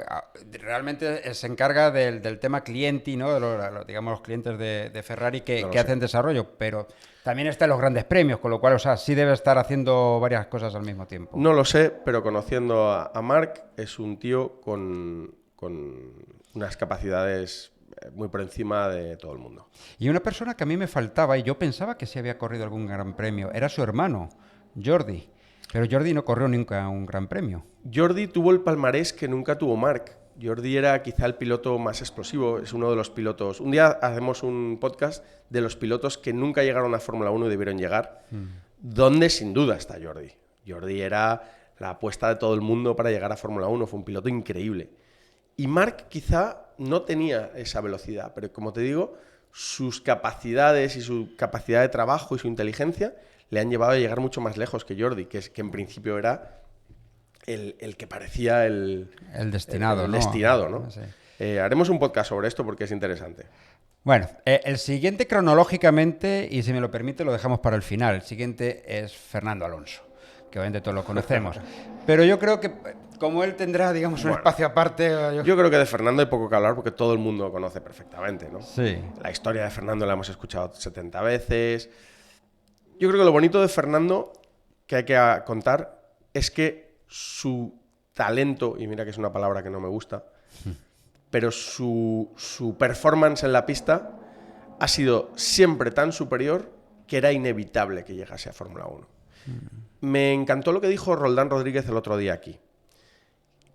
realmente se encarga del tema clienti, ¿no? Digamos, los clientes de Ferrari que hacen desarrollo, pero también está en los grandes premios, con lo cual, o sea, sí debe estar haciendo varias cosas al mismo tiempo. No lo sé, pero conociendo a Marc, es un tío con unas capacidades muy por encima de todo el mundo. Y una persona que a mí me faltaba, y yo pensaba que sí había corrido algún gran premio, era su hermano, Jordi. Pero Jordi no corrió nunca un gran premio. Jordi tuvo el palmarés que nunca tuvo Marc. Jordi era quizá el piloto más explosivo, es uno de los pilotos... Un día hacemos un podcast de los pilotos que nunca llegaron a Fórmula 1 y debieron llegar, donde sin duda está Jordi. Jordi era la apuesta de todo el mundo para llegar a Fórmula 1, fue un piloto increíble. Y Marc quizá no tenía esa velocidad, pero como te digo, sus capacidades y su capacidad de trabajo y su inteligencia le han llevado a llegar mucho más lejos que Jordi, que en principio era el que parecía el destinado, el ¿no? destinado, ¿no? Sí. Haremos un podcast sobre esto porque es interesante. Bueno, el siguiente cronológicamente, y si me lo permite, lo dejamos para el final. El siguiente es Fernando Alonso, que obviamente todos lo conocemos. Pero yo creo que, como él tendrá, digamos, un espacio aparte... Yo creo que de Fernando hay poco que hablar porque todo el mundo lo conoce perfectamente, ¿no? Sí. La historia de Fernando la hemos escuchado 70 veces. Yo creo que lo bonito de Fernando que hay que contar es que su talento, y mira que es una palabra que no me gusta, pero su performance en la pista ha sido siempre tan superior que era inevitable que llegase a Fórmula 1. Me encantó lo que dijo Roldán Rodríguez el otro día aquí.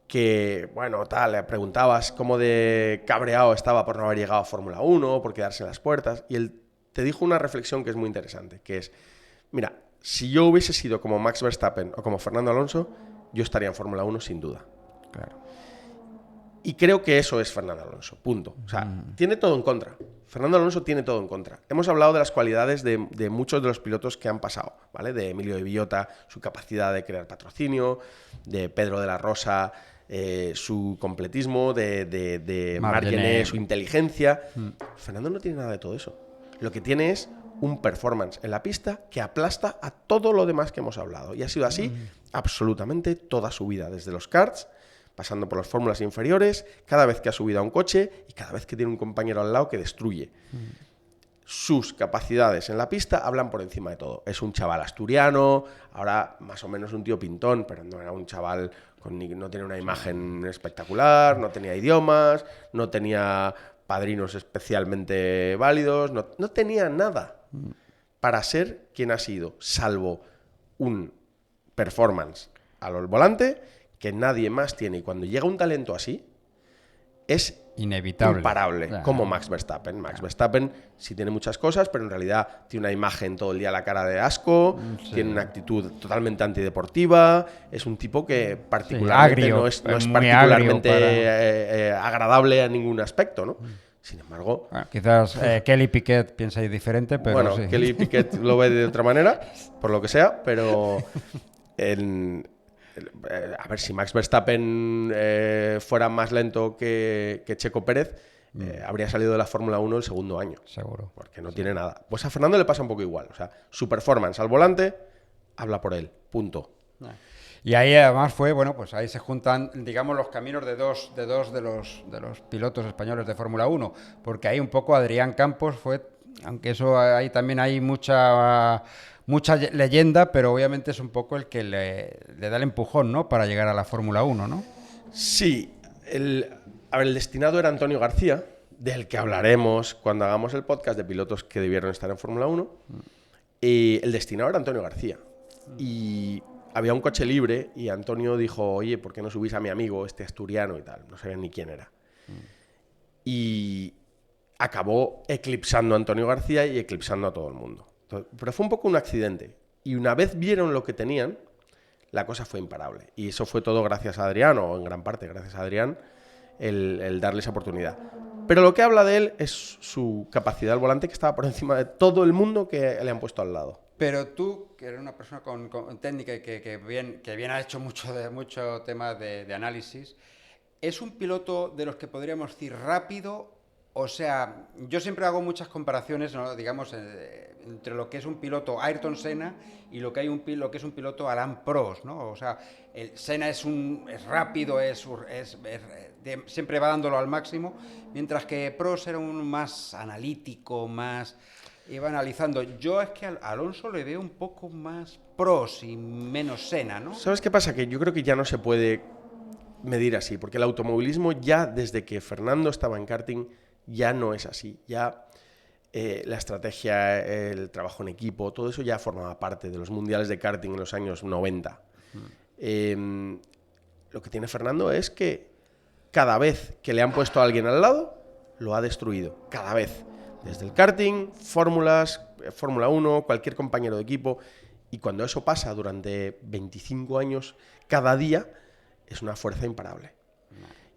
Que, bueno, le preguntabas cómo de cabreado estaba por no haber llegado a Fórmula 1, por quedarse en las puertas, y él te dijo una reflexión que es muy interesante, que es, mira, si yo hubiese sido como Max Verstappen o como Fernando Alonso, yo estaría en Fórmula 1 sin duda. Claro. Y creo que eso es Fernando Alonso, punto. O sea, tiene todo en contra. Fernando Alonso tiene todo en contra. Hemos hablado de las cualidades de muchos de los pilotos que han pasado, ¿vale? De Emilio de Villota, su capacidad de crear patrocinio, de Pedro de la Rosa, su completismo, de Margené, su inteligencia. Fernando no tiene nada de todo eso. Lo que tiene es un performance en la pista que aplasta a todo lo demás que hemos hablado. Y ha sido así absolutamente toda su vida, desde los karts, pasando por las fórmulas inferiores, cada vez que ha subido a un coche y cada vez que tiene un compañero al lado que destruye. Sus capacidades en la pista hablan por encima de todo. Es un chaval asturiano, ahora más o menos un tío pintón, pero no era un chaval no tenía una imagen espectacular, no tenía idiomas, no tenía padrinos especialmente válidos, no tenía nada para ser quien ha sido, salvo un performance al volante que nadie más tiene. Y cuando llega un talento así, es inevitable, imparable, como Max Verstappen. Max Verstappen sí tiene muchas cosas, pero en realidad tiene una imagen todo el día a la cara de asco, tiene una actitud totalmente antideportiva, es un tipo que particularmente agrio, no es particularmente agradable a ningún aspecto, ¿no? Sin embargo... Bueno, quizás Kelly Piquet piensa diferente, pero bueno, sí. Kelly Piquet lo ve de otra manera, por lo que sea, pero... a ver, si Max Verstappen fuera más lento que Checo Pérez, habría salido de la Fórmula 1 el segundo año. Seguro. Porque no tiene nada. Pues a Fernando le pasa un poco igual. O sea, su performance al volante habla por él. Punto. Y ahí además fue, bueno, pues ahí se juntan, digamos, los caminos de dos de los pilotos españoles de Fórmula 1, porque ahí un poco Adrián Campos fue, aunque eso ahí también hay mucha leyenda, pero obviamente es un poco el que le da el empujón, ¿no? Para llegar a la Fórmula 1, ¿no? Sí, el destinado era Antonio García, del que hablaremos cuando hagamos el podcast de pilotos que debieron estar en Fórmula 1. Y el destinado era Antonio García. Y había un coche libre y Antonio dijo, oye, ¿por qué no subís a mi amigo, este asturiano y tal? No sabían ni quién era. Y acabó eclipsando a Antonio García y eclipsando a todo el mundo. Pero fue un poco un accidente. Y una vez vieron lo que tenían, la cosa fue imparable. Y eso fue todo gracias a Adrián, o en gran parte gracias a Adrián, el darle esa oportunidad. Pero lo que habla de él es su capacidad al volante, que estaba por encima de todo el mundo que le han puesto al lado. Pero tú, que eres una persona con técnica y que bien ha hecho mucho tema de análisis, ¿es un piloto de los que podríamos decir rápido? O sea, yo siempre hago muchas comparaciones, ¿no? Digamos, entre lo que es un piloto Ayrton Senna y lo que es un piloto Alain Prost, ¿no? O sea, Senna es rápido, siempre va dándolo al máximo, mientras que Prost era un más analítico, más iba analizando. Yo es que a Alonso le veo un poco más Prost y menos Senna, ¿no? ¿Sabes qué pasa? Que yo creo que ya no se puede medir así, porque el automovilismo ya desde que Fernando estaba en karting ya no es así. Ya la estrategia, el trabajo en equipo, todo eso ya formaba parte de los mundiales de karting en los años 90. Lo que tiene Fernando es que cada vez que le han puesto a alguien al lado, lo ha destruido. Cada vez. Desde el karting, fórmulas, Fórmula 1, cualquier compañero de equipo. Y cuando eso pasa durante 25 años, cada día, es una fuerza imparable.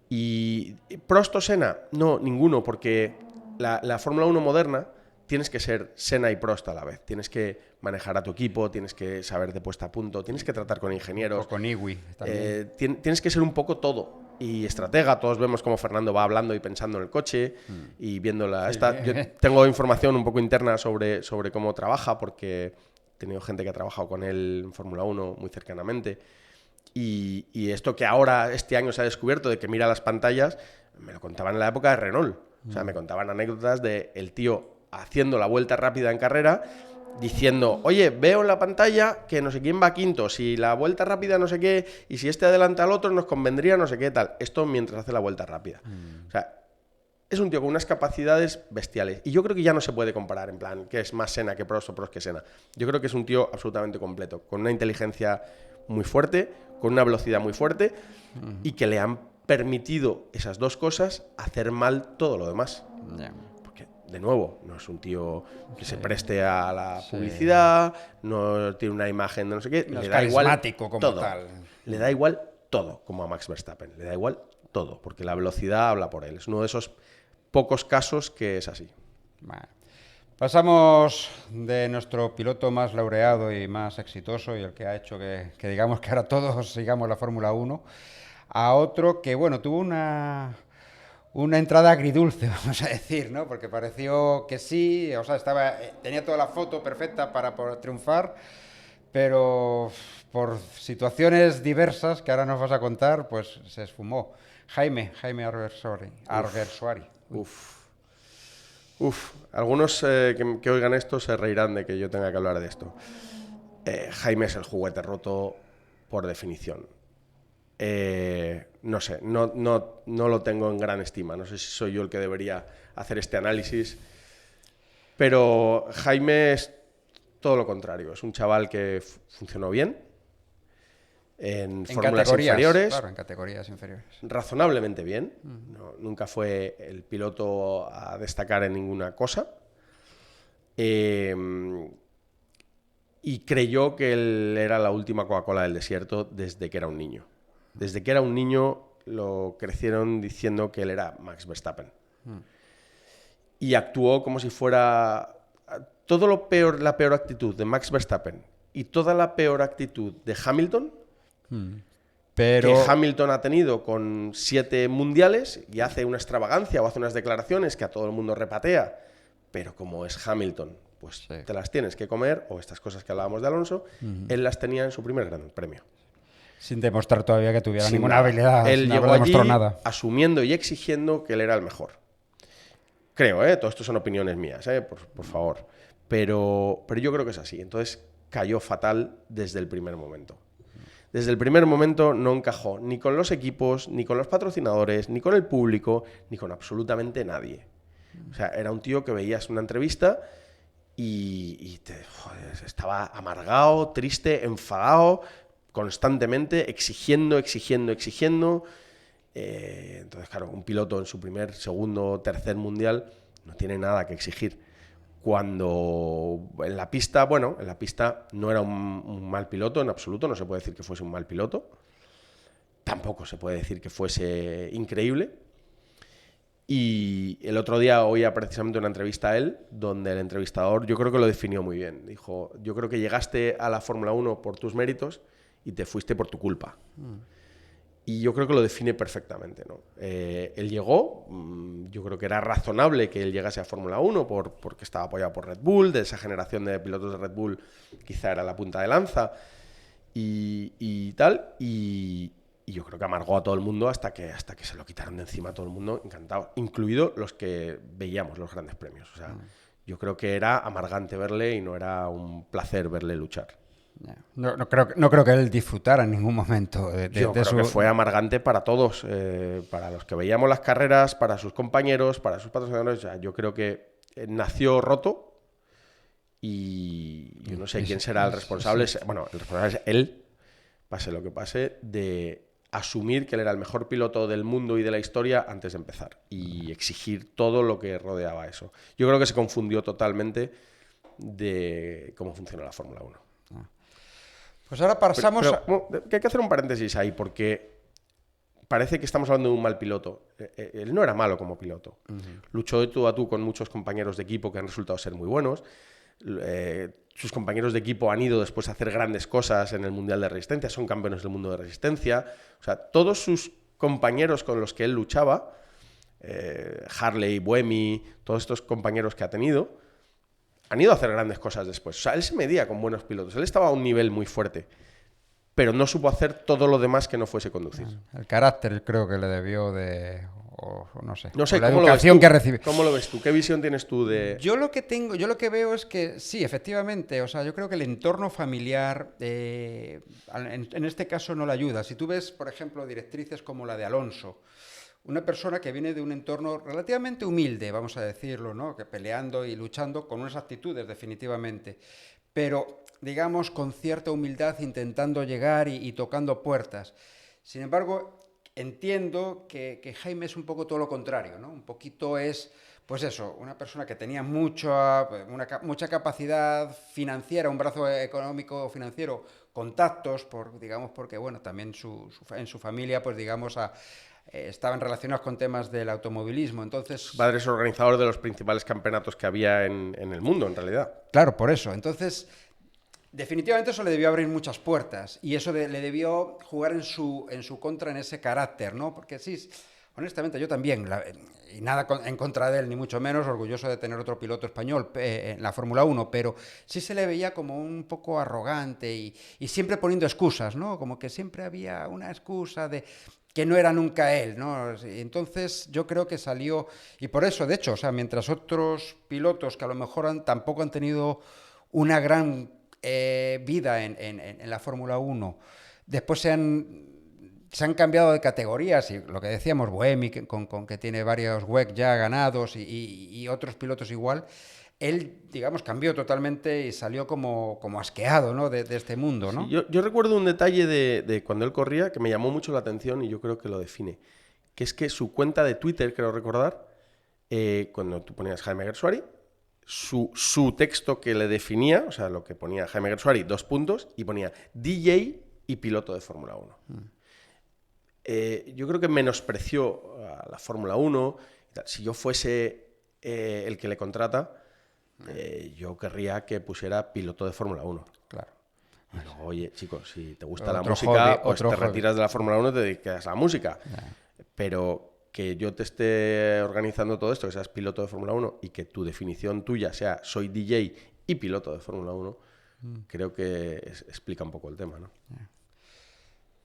¿Y Prost o Senna? No, ninguno, porque la Fórmula 1 moderna tienes que ser Senna y Prost a la vez. Tienes que manejar a tu equipo, tienes que saber de puesta a punto, tienes que tratar con ingenieros. O con Iwi también. Tienes que ser un poco todo. Y estratega, todos vemos cómo Fernando va hablando y pensando en el coche y viendo yo tengo información un poco interna sobre cómo trabaja, porque he tenido gente que ha trabajado con él en Fórmula 1 muy cercanamente. Y esto que ahora, este año se ha descubierto de que mira las pantallas, me lo contaban en la época de Renault. O sea, me contaban anécdotas de el tío haciendo la vuelta rápida en carrera, diciendo, oye, veo en la pantalla que no sé quién va quinto, si la vuelta rápida no sé qué, y si este adelanta al otro nos convendría no sé qué tal. Esto mientras hace la vuelta rápida. O sea, es un tío con unas capacidades bestiales. Y yo creo que ya no se puede comparar, en plan, que es más Senna que Prost o Prost que Senna. Yo creo que es un tío absolutamente completo, con una inteligencia muy fuerte, con una velocidad muy fuerte, y que le han permitido esas dos cosas hacer mal todo lo demás. Porque, de nuevo, no es un tío que se preste a la publicidad, no tiene una imagen de no sé qué, no le es da igual carismático como todo. tal. Le da igual todo, como a Max Verstappen. Le da igual todo, porque la velocidad habla por él. Es uno de esos pocos casos que es así. Bueno. Pasamos de nuestro piloto más laureado y más exitoso y el que ha hecho que digamos que ahora todos sigamos la Fórmula 1, a otro que, bueno, tuvo una entrada agridulce, vamos a decir, ¿no? Porque pareció que sí, o sea, tenía toda la foto perfecta para poder triunfar, pero por situaciones diversas que ahora nos vas a contar, pues se esfumó. Jaime Alguersuari. Algunos que oigan esto se reirán de que yo tenga que hablar de esto. Jaime es el juguete roto por definición. No sé, no lo tengo en gran estima. No sé si soy yo el que debería hacer este análisis. Pero Jaime es todo lo contrario. Es un chaval que funcionó bien en fórmulas inferiores. Claro, en categorías inferiores. Razonablemente bien. Nunca fue el piloto a destacar en ninguna cosa. Y creyó que él era la última Coca-Cola del desierto desde que era un niño. Desde que era un niño lo crecieron diciendo que él era Max Verstappen. Y actuó como si fuera todo la peor actitud de Max Verstappen y toda la peor actitud de Hamilton Pero... que Hamilton ha tenido con 7 mundiales y hace una extravagancia o hace unas declaraciones que a todo el mundo repatea, pero como es Hamilton, pues Sí. te las tienes que comer, o estas cosas que hablábamos de Alonso, él las tenía en su primer Gran Premio. Sin demostrar todavía que tuviera Sin ninguna nada. habilidad, Él sin llegó haber allí demostrado nada. asumiendo y exigiendo que él era el mejor. Creo, todo esto son opiniones mías, por favor. Pero yo creo que es así. Entonces cayó fatal desde el primer momento. Desde el primer momento no encajó ni con los equipos, ni con los patrocinadores, ni con el público, ni con absolutamente nadie. O sea, era un tío que veías una entrevista y joder, estaba amargado, triste, enfadado, constantemente exigiendo. Entonces, claro, un piloto en su primer, segundo, tercer mundial no tiene nada que exigir. Cuando en la pista no era un mal piloto en absoluto, no se puede decir que fuese un mal piloto, tampoco se puede decir que fuese increíble. Y el otro día oía precisamente una entrevista a él, donde el entrevistador yo creo que lo definió muy bien. Dijo, yo creo que llegaste a la Fórmula 1 por tus méritos y te fuiste por tu culpa. Y yo creo que lo define perfectamente, ¿no? Él llegó, yo creo que era razonable que él llegase a Fórmula 1 porque estaba apoyado por Red Bull, de esa generación de pilotos de Red Bull quizá era la punta de lanza y tal, y yo creo que amargó a todo el mundo hasta que se lo quitaron de encima a todo el mundo, encantado, incluido los que veíamos los grandes premios. O sea, yo creo que era amargante verle y no era un placer verle luchar. No creo que él disfrutara en ningún momento Yo creo que fue amargante para todos, para los que veíamos las carreras, para sus compañeros, para sus patrocinadores. O sea, yo creo que nació roto y yo no sé quién será el responsable. Bueno, el responsable es él, pase lo que pase, de asumir que él era el mejor piloto del mundo y de la historia antes de empezar y exigir todo lo que rodeaba eso. Yo creo que se confundió totalmente de cómo funciona la Fórmula 1. Pues ahora pasamos que hay que hacer un paréntesis ahí, porque parece que estamos hablando de un mal piloto. Él no era malo como piloto. Luchó de tú a tú con muchos compañeros de equipo que han resultado ser muy buenos. Sus compañeros de equipo han ido después a hacer grandes cosas en el Mundial de Resistencia, son campeones del mundo de resistencia. O sea, todos sus compañeros con los que él luchaba, Harley, Buemi, todos estos compañeros que ha tenido, han ido a hacer grandes cosas después. O sea, él se medía con buenos pilotos. Él estaba a un nivel muy fuerte, pero no supo hacer todo lo demás que no fuese conducir. El carácter creo que le debió de... O no sé, la educación que recibe. ¿Cómo lo ves tú? ¿Qué visión tienes tú de...? Yo lo que veo es que sí, efectivamente, o sea, yo creo que el entorno familiar en este caso no le ayuda. Si tú ves, por ejemplo, directrices como la de Alonso, una persona que viene de un entorno relativamente humilde, vamos a decirlo, ¿no? Que peleando y luchando con unas actitudes, definitivamente, pero, digamos, con cierta humildad intentando llegar y tocando puertas. Sin embargo, entiendo que Jaime es un poco todo lo contrario, ¿no? Un poquito es, pues eso, una persona que tenía mucha capacidad financiera, un brazo económico financiero, contactos, digamos, porque, bueno, también en su familia, pues, digamos, estaban relacionados con temas del automovilismo, entonces... Su padre es organizador de los principales campeonatos que había en el mundo, en realidad. Claro, por eso. Entonces, definitivamente eso le debió abrir muchas puertas y eso le debió jugar en su contra en ese carácter, ¿no? Porque sí, honestamente yo también, y nada en contra de él, ni mucho menos, orgulloso de tener otro piloto español en la Fórmula 1, pero sí se le veía como un poco arrogante y siempre poniendo excusas, ¿no? Como que siempre había una excusa de... que no era nunca él, ¿no? Entonces yo creo que salió, y por eso, de hecho, o sea, mientras otros pilotos que a lo mejor tampoco han tenido una gran vida en la Fórmula 1, después se han cambiado de categorías, y lo que decíamos, Buemi, con que tiene varios WEC ya ganados, y otros pilotos igual, él, digamos, cambió totalmente y salió como asqueado, ¿no? de este mundo, ¿no? Sí, yo recuerdo un detalle de cuando él corría que me llamó mucho la atención y yo creo que lo define, que es que su cuenta de Twitter, creo recordar, cuando tú ponías Jaime Gersuari, su texto que le definía, o sea, lo que ponía Jaime Gersuari, 2 puntos, y ponía DJ y piloto de Fórmula 1. Yo creo que menospreció a la Fórmula 1. Si yo fuese el que le contrata, yo querría que pusiera piloto de Fórmula 1. Claro. Y luego, oye, chicos, si te gusta la Otro música, hobby, pues otro te hobby. retiras de la Fórmula 1 y te dedicas a la música. Ya. Pero que yo te esté organizando todo esto, que seas piloto de Fórmula 1 y que tu definición tuya sea soy DJ y piloto de Fórmula 1, creo que explica un poco el tema, ¿no?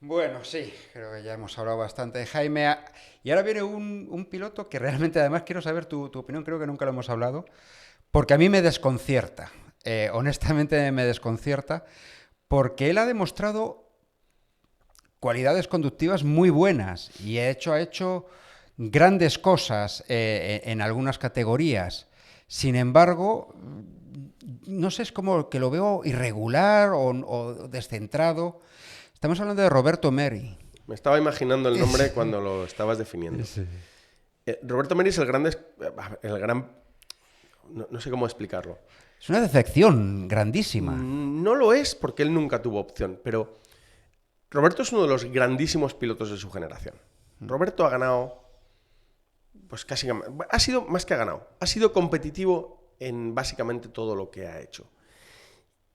Bueno, sí, creo que ya hemos hablado bastante de Jaime. Y ahora viene un piloto que realmente, además, quiero saber tu opinión, creo que nunca lo hemos hablado, porque a mí me desconcierta. Honestamente me desconcierta, porque él ha demostrado cualidades conductivas muy buenas y ha hecho grandes cosas en algunas categorías. Sin embargo, no sé, es como que lo veo irregular o descentrado. Estamos hablando de Roberto Meri. Me estaba imaginando el nombre cuando lo estabas definiendo. Sí. Roberto Meri es el gran... No sé cómo explicarlo. Es una decepción grandísima. No lo es porque él nunca tuvo opción, pero Roberto es uno de los grandísimos pilotos de su generación. Roberto ha ganado, pues casi, ha sido más que ha ganado, ha sido competitivo en básicamente todo lo que ha hecho.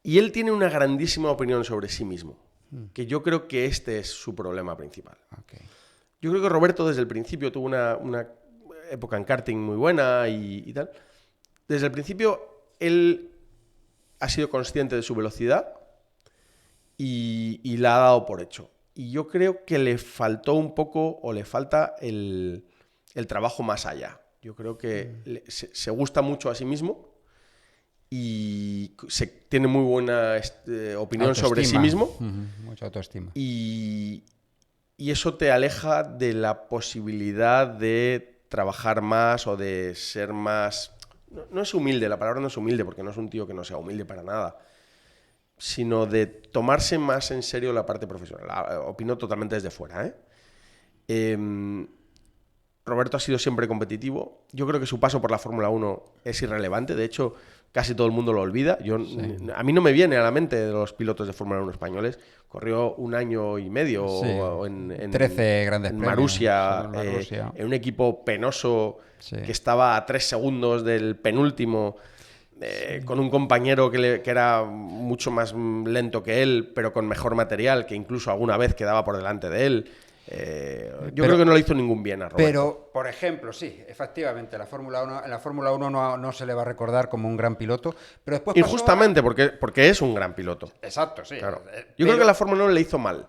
Y él tiene una grandísima opinión sobre sí mismo, que yo creo que este es su problema principal. Okay. Yo creo que Roberto desde el principio tuvo una época en karting muy buena y tal. Desde el principio él ha sido consciente de su velocidad y la ha dado por hecho. Y yo creo que le faltó un poco, o le falta el trabajo más allá. Yo creo que se gusta mucho a sí mismo y tiene muy buena opinión Autoestima. sobre sí mismo. Mucha autoestima. Y eso te aleja de la posibilidad de trabajar más o de ser más... No es humilde, la palabra no es humilde, porque no es un tío que no sea humilde para nada, sino de tomarse más en serio la parte profesional. Opino totalmente desde fuera, Roberto ha sido siempre competitivo. Yo creo que su paso por la Fórmula 1 es irrelevante. De hecho, casi todo el mundo lo olvida. A mí no me viene a la mente de los pilotos de Fórmula 1 españoles. Corrió 1 año y medio en 13 grandes en premios, Marussia, Marussia. en un equipo penoso Sí. que estaba a 3 segundos del penúltimo, con un compañero que era mucho más lento que él, pero con mejor material, que incluso alguna vez quedaba por delante de él. Yo creo que no le hizo ningún bien a Roberto. Pero, por ejemplo, sí, efectivamente, en la Fórmula 1 no se le va a recordar como un gran piloto, pero después pasó Injustamente, porque es un gran piloto. Exacto, sí. Claro. Yo creo que la Fórmula 1 le hizo mal.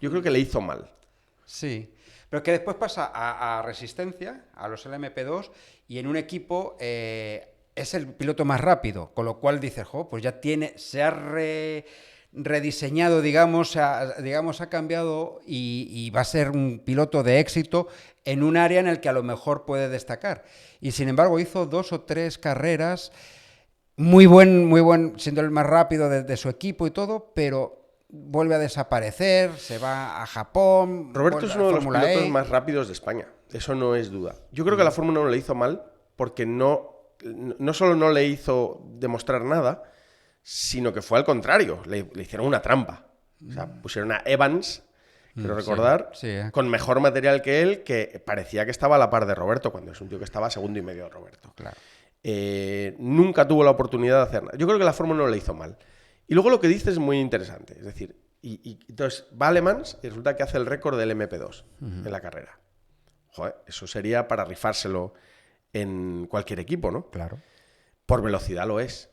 Yo creo que le hizo mal. Sí, pero que después pasa a Resistencia, a los LMP2, y en un equipo es el piloto más rápido, con lo cual dices, pues ya se ha rediseñado, digamos, ha cambiado y va a ser un piloto de éxito en un área en el que a lo mejor puede destacar. Y sin embargo hizo 2 o 3 carreras, muy buen, siendo el más rápido de su equipo y todo, pero vuelve a desaparecer, se va a Japón. Roberto es uno de los pilotos más rápidos de España, eso no es duda. Yo creo que la Fórmula 1 le hizo mal porque no solo no le hizo demostrar nada, sino que fue al contrario, le hicieron una trampa. O sea, pusieron a Evans, quiero recordar, con mejor material que él, que parecía que estaba a la par de Roberto, cuando es un tío que estaba a segundo y medio de Roberto. Claro. Nunca tuvo la oportunidad de hacer nada. Yo creo que la Fórmula 1 le hizo mal. Y luego lo que dices es muy interesante. Es decir, entonces va a Le Mans y resulta que hace el récord del MP2 en la carrera. Joder, eso sería para rifárselo en cualquier equipo, ¿no? Claro. Por velocidad lo es.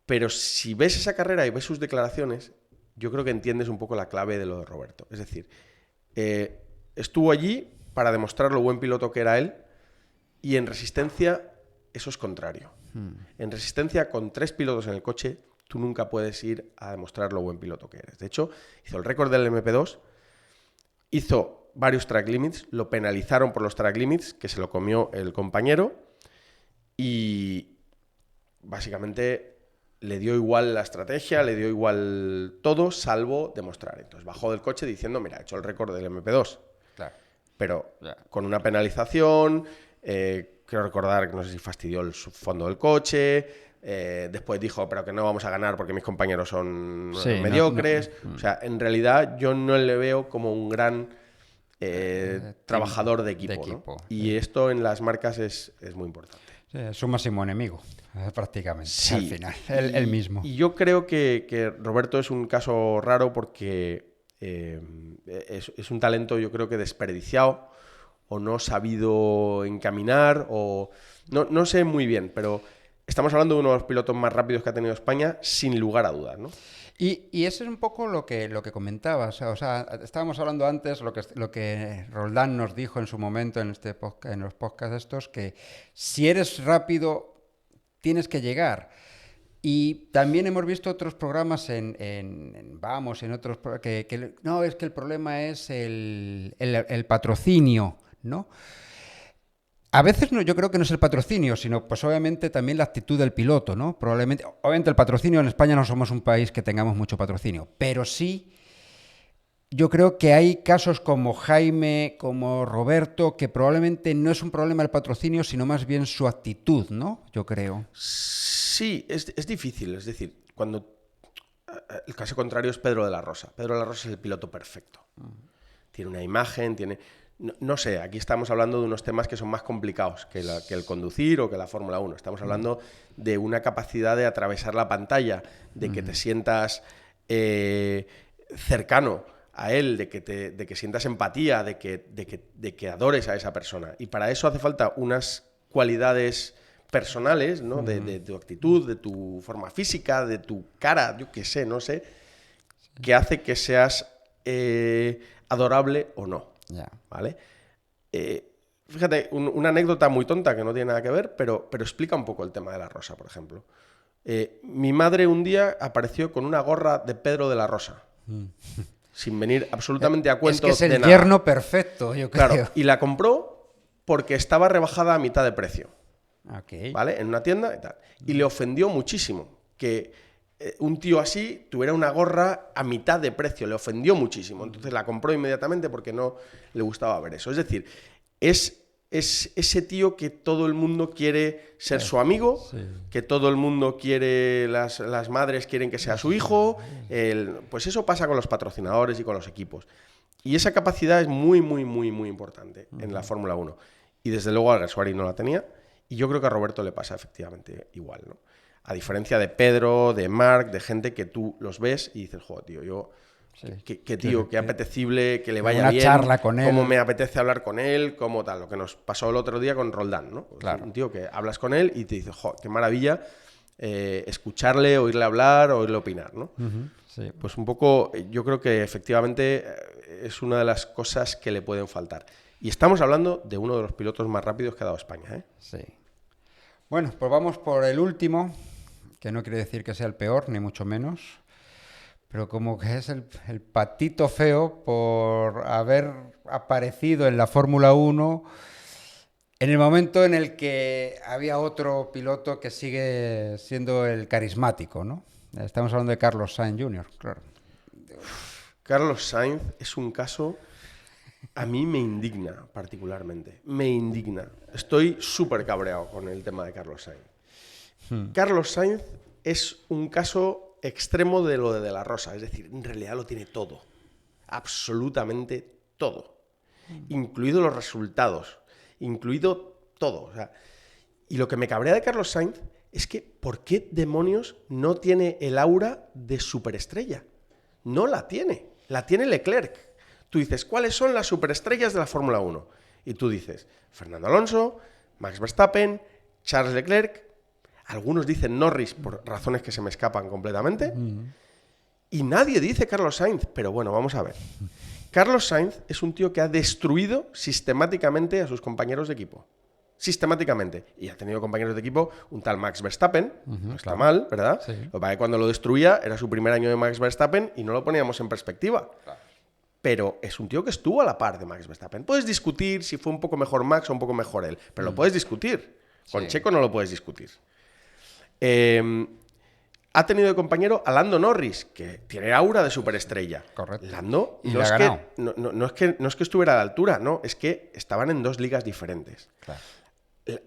Pero si ves esa carrera y ves sus declaraciones, yo creo que entiendes un poco la clave de lo de Roberto. Es decir, estuvo allí para demostrar lo buen piloto que era él, y en Resistencia eso es contrario. En Resistencia, con 3 pilotos en el coche, tú nunca puedes ir a demostrar lo buen piloto que eres. De hecho, hizo el récord del MP2, hizo varios track limits, lo penalizaron por los track limits, que se lo comió el compañero, y básicamente le dio igual la estrategia, le dio igual todo, salvo demostrar. Entonces bajó del coche diciendo, mira, he hecho el récord del MP2. Claro. Pero con una penalización, quiero recordar que no sé si fastidió el fondo del coche, después dijo, pero que no vamos a ganar porque mis compañeros son mediocres. O sea, en realidad yo no le veo como un gran trabajador de equipo. ¿no? Y esto en las marcas es muy importante. Sí, es su máximo enemigo, prácticamente, Sí, al final, él mismo. Y yo creo que Roberto es un caso raro porque es un talento, yo creo que desperdiciado o no sabido encaminar o no sé muy bien, pero estamos hablando de uno de los pilotos más rápidos que ha tenido España, sin lugar a dudas, ¿no? Y eso es un poco lo que comentabas. O sea, estábamos hablando antes, lo que Roldán nos dijo en su momento en, en los podcasts estos, que si eres rápido, tienes que llegar. Y también hemos visto otros programas Vamos, en otros, no, es que el problema es el patrocinio, ¿no? A veces no, yo creo que no es el patrocinio, sino pues obviamente también la actitud del piloto, ¿no? Obviamente el patrocinio en España no somos un país que tengamos mucho patrocinio, pero sí yo creo que hay casos como Jaime, como Roberto, que probablemente no es un problema el patrocinio, sino más bien su actitud, ¿no? Yo creo. Sí, es difícil, es decir, cuando el caso contrario es Pedro de la Rosa. Pedro de la Rosa es el piloto perfecto. Tiene una imagen, tiene... No sé, aquí estamos hablando de unos temas que son más complicados que el conducir o que la Fórmula 1. Estamos hablando de una capacidad de atravesar la pantalla, de que te sientas cercano a él, de que sientas empatía, de que adores a esa persona. Y para eso hace falta unas cualidades personales, ¿no? De tu actitud, de tu forma física, de tu cara, yo qué sé, no sé, que hace que seas adorable o no. Ya. ¿Vale? Fíjate, una anécdota muy tonta que no tiene nada que ver, pero explica un poco el tema de la Rosa, por ejemplo. Mi madre un día apareció con una gorra de Pedro de la Rosa, sin venir absolutamente a cuento Es que es de el nada. yerno perfecto, yo creo. Claro, y la compró porque estaba rebajada a mitad de precio, Okay. ¿vale? En una tienda y tal. Y le ofendió muchísimo que un tío así tuviera una gorra a mitad de precio, le ofendió muchísimo. Entonces la compró inmediatamente porque no le gustaba ver eso. Es decir, es ese tío que todo el mundo quiere ser su amigo, Sí. que todo el mundo quiere, las madres quieren que sea su hijo. Pues eso pasa con los patrocinadores y con los equipos. Y esa capacidad es muy, muy, muy, muy importante en la Fórmula 1. Y desde luego Alguersuari no la tenía. Y yo creo que a Roberto le pasa efectivamente igual, ¿no? A diferencia de Pedro, de Marc, de gente que tú los ves y dices, joder, tío, qué tío, qué apetecible, que le vaya una bien, charla con él. cómo me apetece hablar con él, cómo tal, lo que nos pasó el otro día con Roldán, ¿no? Claro. Un tío que hablas con él y te dices, joder, qué maravilla escucharle, oírle hablar, oírle opinar, ¿no? Sí. Pues un poco, yo creo que efectivamente es una de las cosas que le pueden faltar. Y estamos hablando de uno de los pilotos más rápidos que ha dado España, ¿eh? Sí. Bueno, pues vamos por el último, que no quiere decir que sea el peor, ni mucho menos, pero como que es el patito feo por haber aparecido en la Fórmula 1 en el momento en el que había otro piloto que sigue siendo el carismático, ¿no? Estamos hablando de Carlos Sainz Jr., claro. Carlos Sainz es un caso, a mí me indigna particularmente, me indigna. Estoy súper cabreado con el tema de Carlos Sainz. Carlos Sainz es un caso extremo de lo de la Rosa, es decir, en realidad lo tiene todo, absolutamente todo, incluidos los resultados, incluido todo. O sea, y lo que me cabrea de Carlos Sainz es que ¿por qué demonios no tiene el aura de superestrella? No la tiene Leclerc. Tú dices, ¿cuáles son las superestrellas de la Fórmula 1? Y tú dices, Fernando Alonso, Max Verstappen, Charles Leclerc, algunos dicen Norris por razones que se me escapan completamente, y nadie dice Carlos Sainz, pero bueno, vamos a ver. Carlos Sainz es un tío que ha destruido sistemáticamente a sus compañeros de equipo. Sistemáticamente. Y ha tenido compañeros de equipo un tal Max Verstappen, no está mal, ¿verdad? Sí. Lo que pasa es que cuando lo destruía era su primer año de Max Verstappen y no lo poníamos en perspectiva. Claro. Pero es un tío que estuvo a la par de Max Verstappen. Puedes discutir si fue un poco mejor Max o un poco mejor él, pero lo puedes discutir. Con Checo no lo puedes discutir. Ha tenido de compañero a Lando Norris, que tiene aura de superestrella. Correcto. Lando y no es que estuviera a la altura, no, es que estaban en dos ligas diferentes. Claro.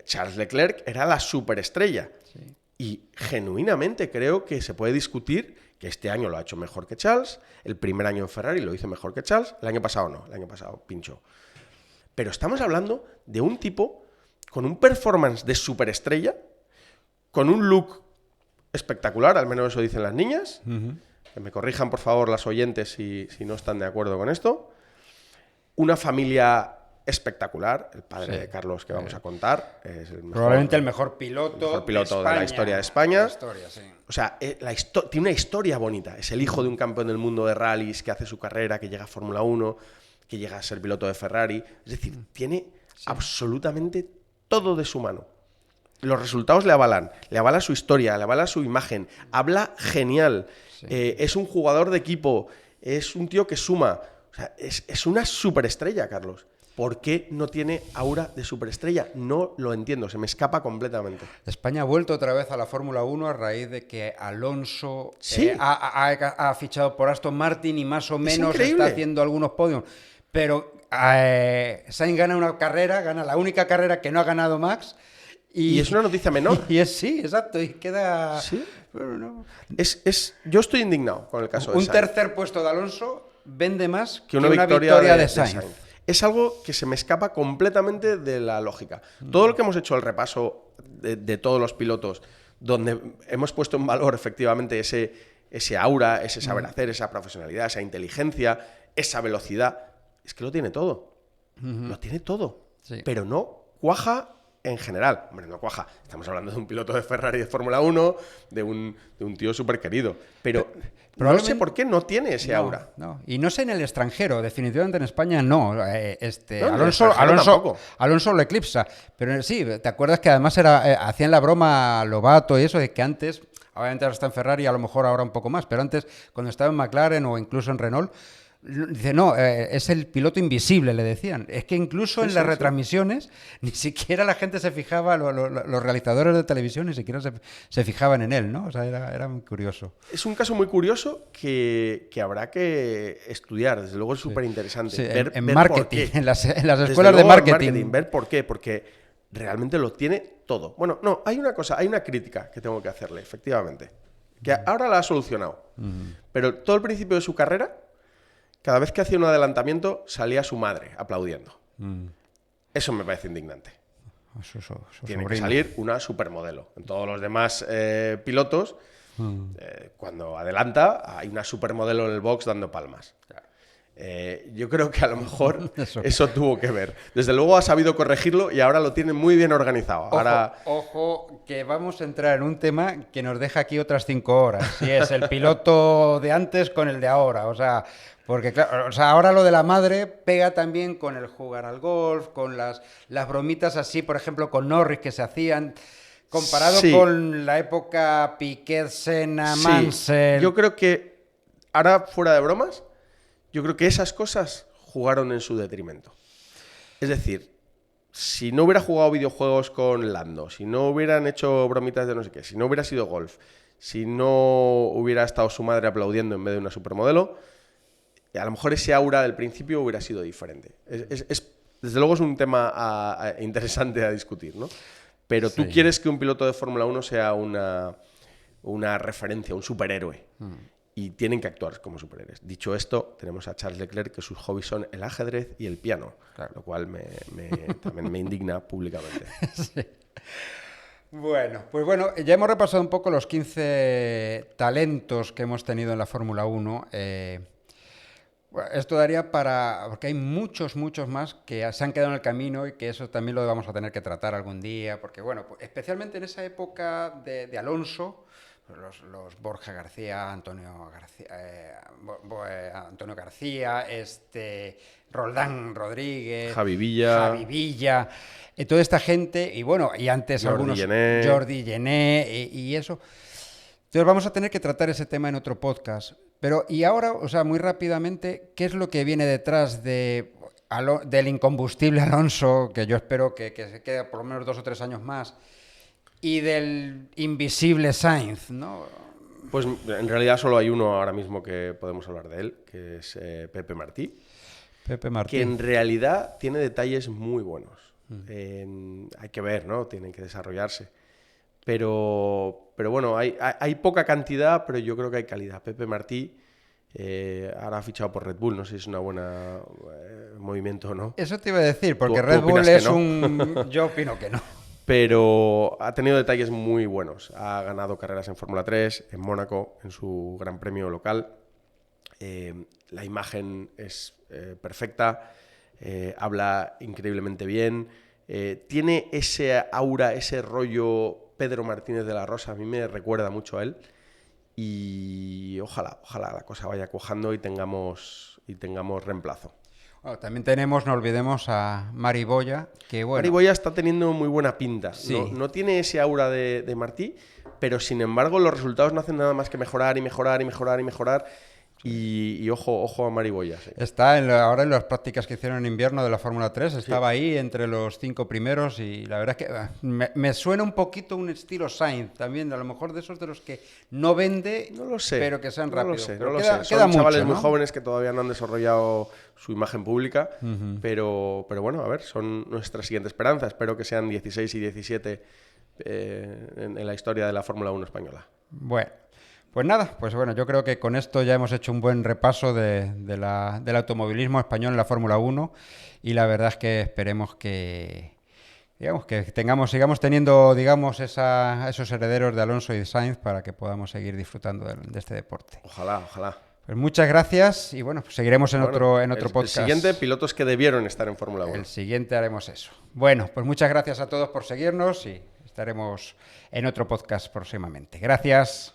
Charles Leclerc era la superestrella. Sí. Y genuinamente creo que se puede discutir que este año lo ha hecho mejor que Charles, el primer año en Ferrari lo hizo mejor que Charles, el año pasado no, el año pasado pinchó. Pero estamos hablando de un tipo con un performance de superestrella, con un look espectacular, al menos eso dicen las niñas. Que me corrijan, por favor, las oyentes si no están de acuerdo con esto. Una familia espectacular. El padre de Carlos que vamos a contar es probablemente el mejor piloto de la historia de España. Sí. O sea, tiene una historia bonita. Es el hijo de un campeón del mundo de rallies que hace su carrera, que llega a Fórmula 1, que llega a ser piloto de Ferrari. Es decir, tiene absolutamente todo de su mano. Los resultados le avala su historia, le avala su imagen, habla genial, es un jugador de equipo, es un tío que suma. O sea, es una superestrella, Carlos. ¿Por qué no tiene aura de superestrella? No lo entiendo, se me escapa completamente. España ha vuelto otra vez a la Fórmula 1 a raíz de que Alonso Sí. ha fichado por Aston Martin y más o menos increíble. está haciendo algunos podios. Pero Sainz gana una carrera, gana la única carrera que no ha ganado Max. Y es una noticia menor. Sí, exacto, y queda... ¿Sí? Bueno, no. Yo estoy indignado con el caso de Un Sainz. tercer puesto de Alonso vende más Que una victoria de Sainz. Es algo que se me escapa completamente de la lógica. Todo lo que hemos hecho, el repaso de todos los pilotos, donde hemos puesto en valor efectivamente ese aura, ese saber hacer, esa profesionalidad, esa inteligencia, esa velocidad, es que lo tiene todo. Lo tiene todo. Sí. Pero no cuaja en general. Hombre, no cuaja. Estamos hablando de un piloto de Ferrari de Fórmula 1, de un tío súper querido. Pero no sé por qué no tiene ese aura. No. Y no sé en el extranjero, definitivamente en España no. Alonso Alonso lo eclipsa. Pero sí, ¿te acuerdas que además hacían la broma Lobato y eso, de que antes, obviamente ahora está en Ferrari, a lo mejor ahora un poco más, pero antes, cuando estaba en McLaren o incluso en Renault, dice, no, es el piloto invisible, le decían. Es que incluso en las retransmisiones ni siquiera la gente se fijaba, los realizadores de televisión ni siquiera se fijaban en él, ¿no? O sea, era muy curioso. Es un caso muy curioso que habrá que estudiar. Desde luego es súper interesante. Sí, ver marketing, por qué. en las escuelas de marketing. Ver por qué. Porque realmente lo tiene todo. Bueno, no, hay una crítica que tengo que hacerle, efectivamente. Que ahora la ha solucionado. Pero todo el principio de su carrera, cada vez que hacía un adelantamiento, salía su madre aplaudiendo. Eso me parece indignante. Tiene que salir una supermodelo. En todos los demás pilotos, cuando adelanta, hay una supermodelo en el box dando palmas. Claro. Yo creo que a lo mejor eso tuvo que ver. Desde luego ha sabido corregirlo y ahora lo tiene muy bien organizado. Ojo, que vamos a entrar en un tema que nos deja aquí otras 5 horas. Si es el piloto de antes con el de ahora. O sea, porque claro, ahora lo de la madre pega también con el jugar al golf, con las bromitas así, por ejemplo, con Norris que se hacían, comparado con la época Piquet, Senna, Mansell. Yo creo que, ahora fuera de bromas, yo creo que esas cosas jugaron en su detrimento. Es decir, si no hubiera jugado videojuegos con Lando, si no hubieran hecho bromitas de no sé qué, si no hubiera sido golf, si no hubiera estado su madre aplaudiendo en vez de una supermodelo, a lo mejor ese aura del principio hubiera sido diferente. Desde luego es un tema interesante a discutir, ¿no? Pero tú quieres que un piloto de Fórmula 1 sea una referencia, un superhéroe. Y tienen que actuar como superhéroes. Dicho esto, tenemos a Charles Leclerc, que sus hobbies son el ajedrez y el piano, lo cual también me indigna públicamente. Sí. Bueno, pues ya hemos repasado un poco los 15 talentos que hemos tenido en la Fórmula 1. Esto daría porque hay muchos más que se han quedado en el camino y que eso también lo vamos a tener que tratar algún día, porque bueno, pues, especialmente en esa época de Alonso, los Borja García, Antonio García, Roldán Rodríguez, Javi Villa, toda esta gente, y bueno, y antes Jordi Gené y eso. Entonces vamos a tener que tratar ese tema en otro podcast. Pero, y ahora, o sea, muy rápidamente, ¿qué es lo que viene detrás del incombustible Alonso, que yo espero que se quede por lo menos 2 o 3 años más, y del invisible Sainz, ¿no? Pues en realidad solo hay uno ahora mismo que podemos hablar de él, que es Pepe Martí. Que en realidad tiene detalles muy buenos. Hay que ver, ¿no? Tienen que desarrollarse. Pero bueno, hay poca cantidad, pero yo creo que hay calidad. Pepe Martí Ahora ha fichado por Red Bull, no sé si es una buena movimiento o no. Eso te iba a decir, porque ¿Tú Red Bull opinas que es no? un... Yo opino que no. Pero ha tenido detalles muy buenos. Ha ganado carreras en Fórmula 3, en Mónaco, en su Gran Premio local. La imagen es perfecta, habla increíblemente bien. Tiene ese aura, ese rollo Pedro Martínez de la Rosa, a mí me recuerda mucho a él. Y ojalá la cosa vaya cuajando y tengamos reemplazo. Bueno, también tenemos, no olvidemos, a Mari Boya, que Mari bueno... Boya está teniendo muy buena pinta. Sí. No tiene ese aura de Martí, pero sin embargo los resultados no hacen nada más que mejorar y mejorar y mejorar y mejorar. Y ojo a Mari Boya. Sí. Está ahora en las prácticas que hicieron en invierno de la Fórmula 3, estaba ahí entre los 5 primeros y la verdad es que me suena un poquito un estilo Sainz también, a lo mejor de esos de los que no vende, No lo sé, pero que sean rápidos. No lo sé. Queda Son chavales mucho, muy ¿no? jóvenes que todavía no han desarrollado su imagen pública, pero bueno, a ver, son nuestra siguiente esperanza. Espero que sean 16 y 17 en la historia de la Fórmula 1 española. Bueno. Pues nada, pues bueno, yo creo que con esto ya hemos hecho un buen repaso del automovilismo español en la Fórmula 1 y la verdad es que esperemos que, digamos, que sigamos teniendo, digamos, esos herederos de Alonso y de Sainz para que podamos seguir disfrutando de este deporte. Ojalá. Pues muchas gracias y bueno, pues seguiremos en otro podcast. El siguiente, pilotos que debieron estar en Fórmula 1. El siguiente haremos eso. Bueno, pues muchas gracias a todos por seguirnos y estaremos en otro podcast próximamente. Gracias.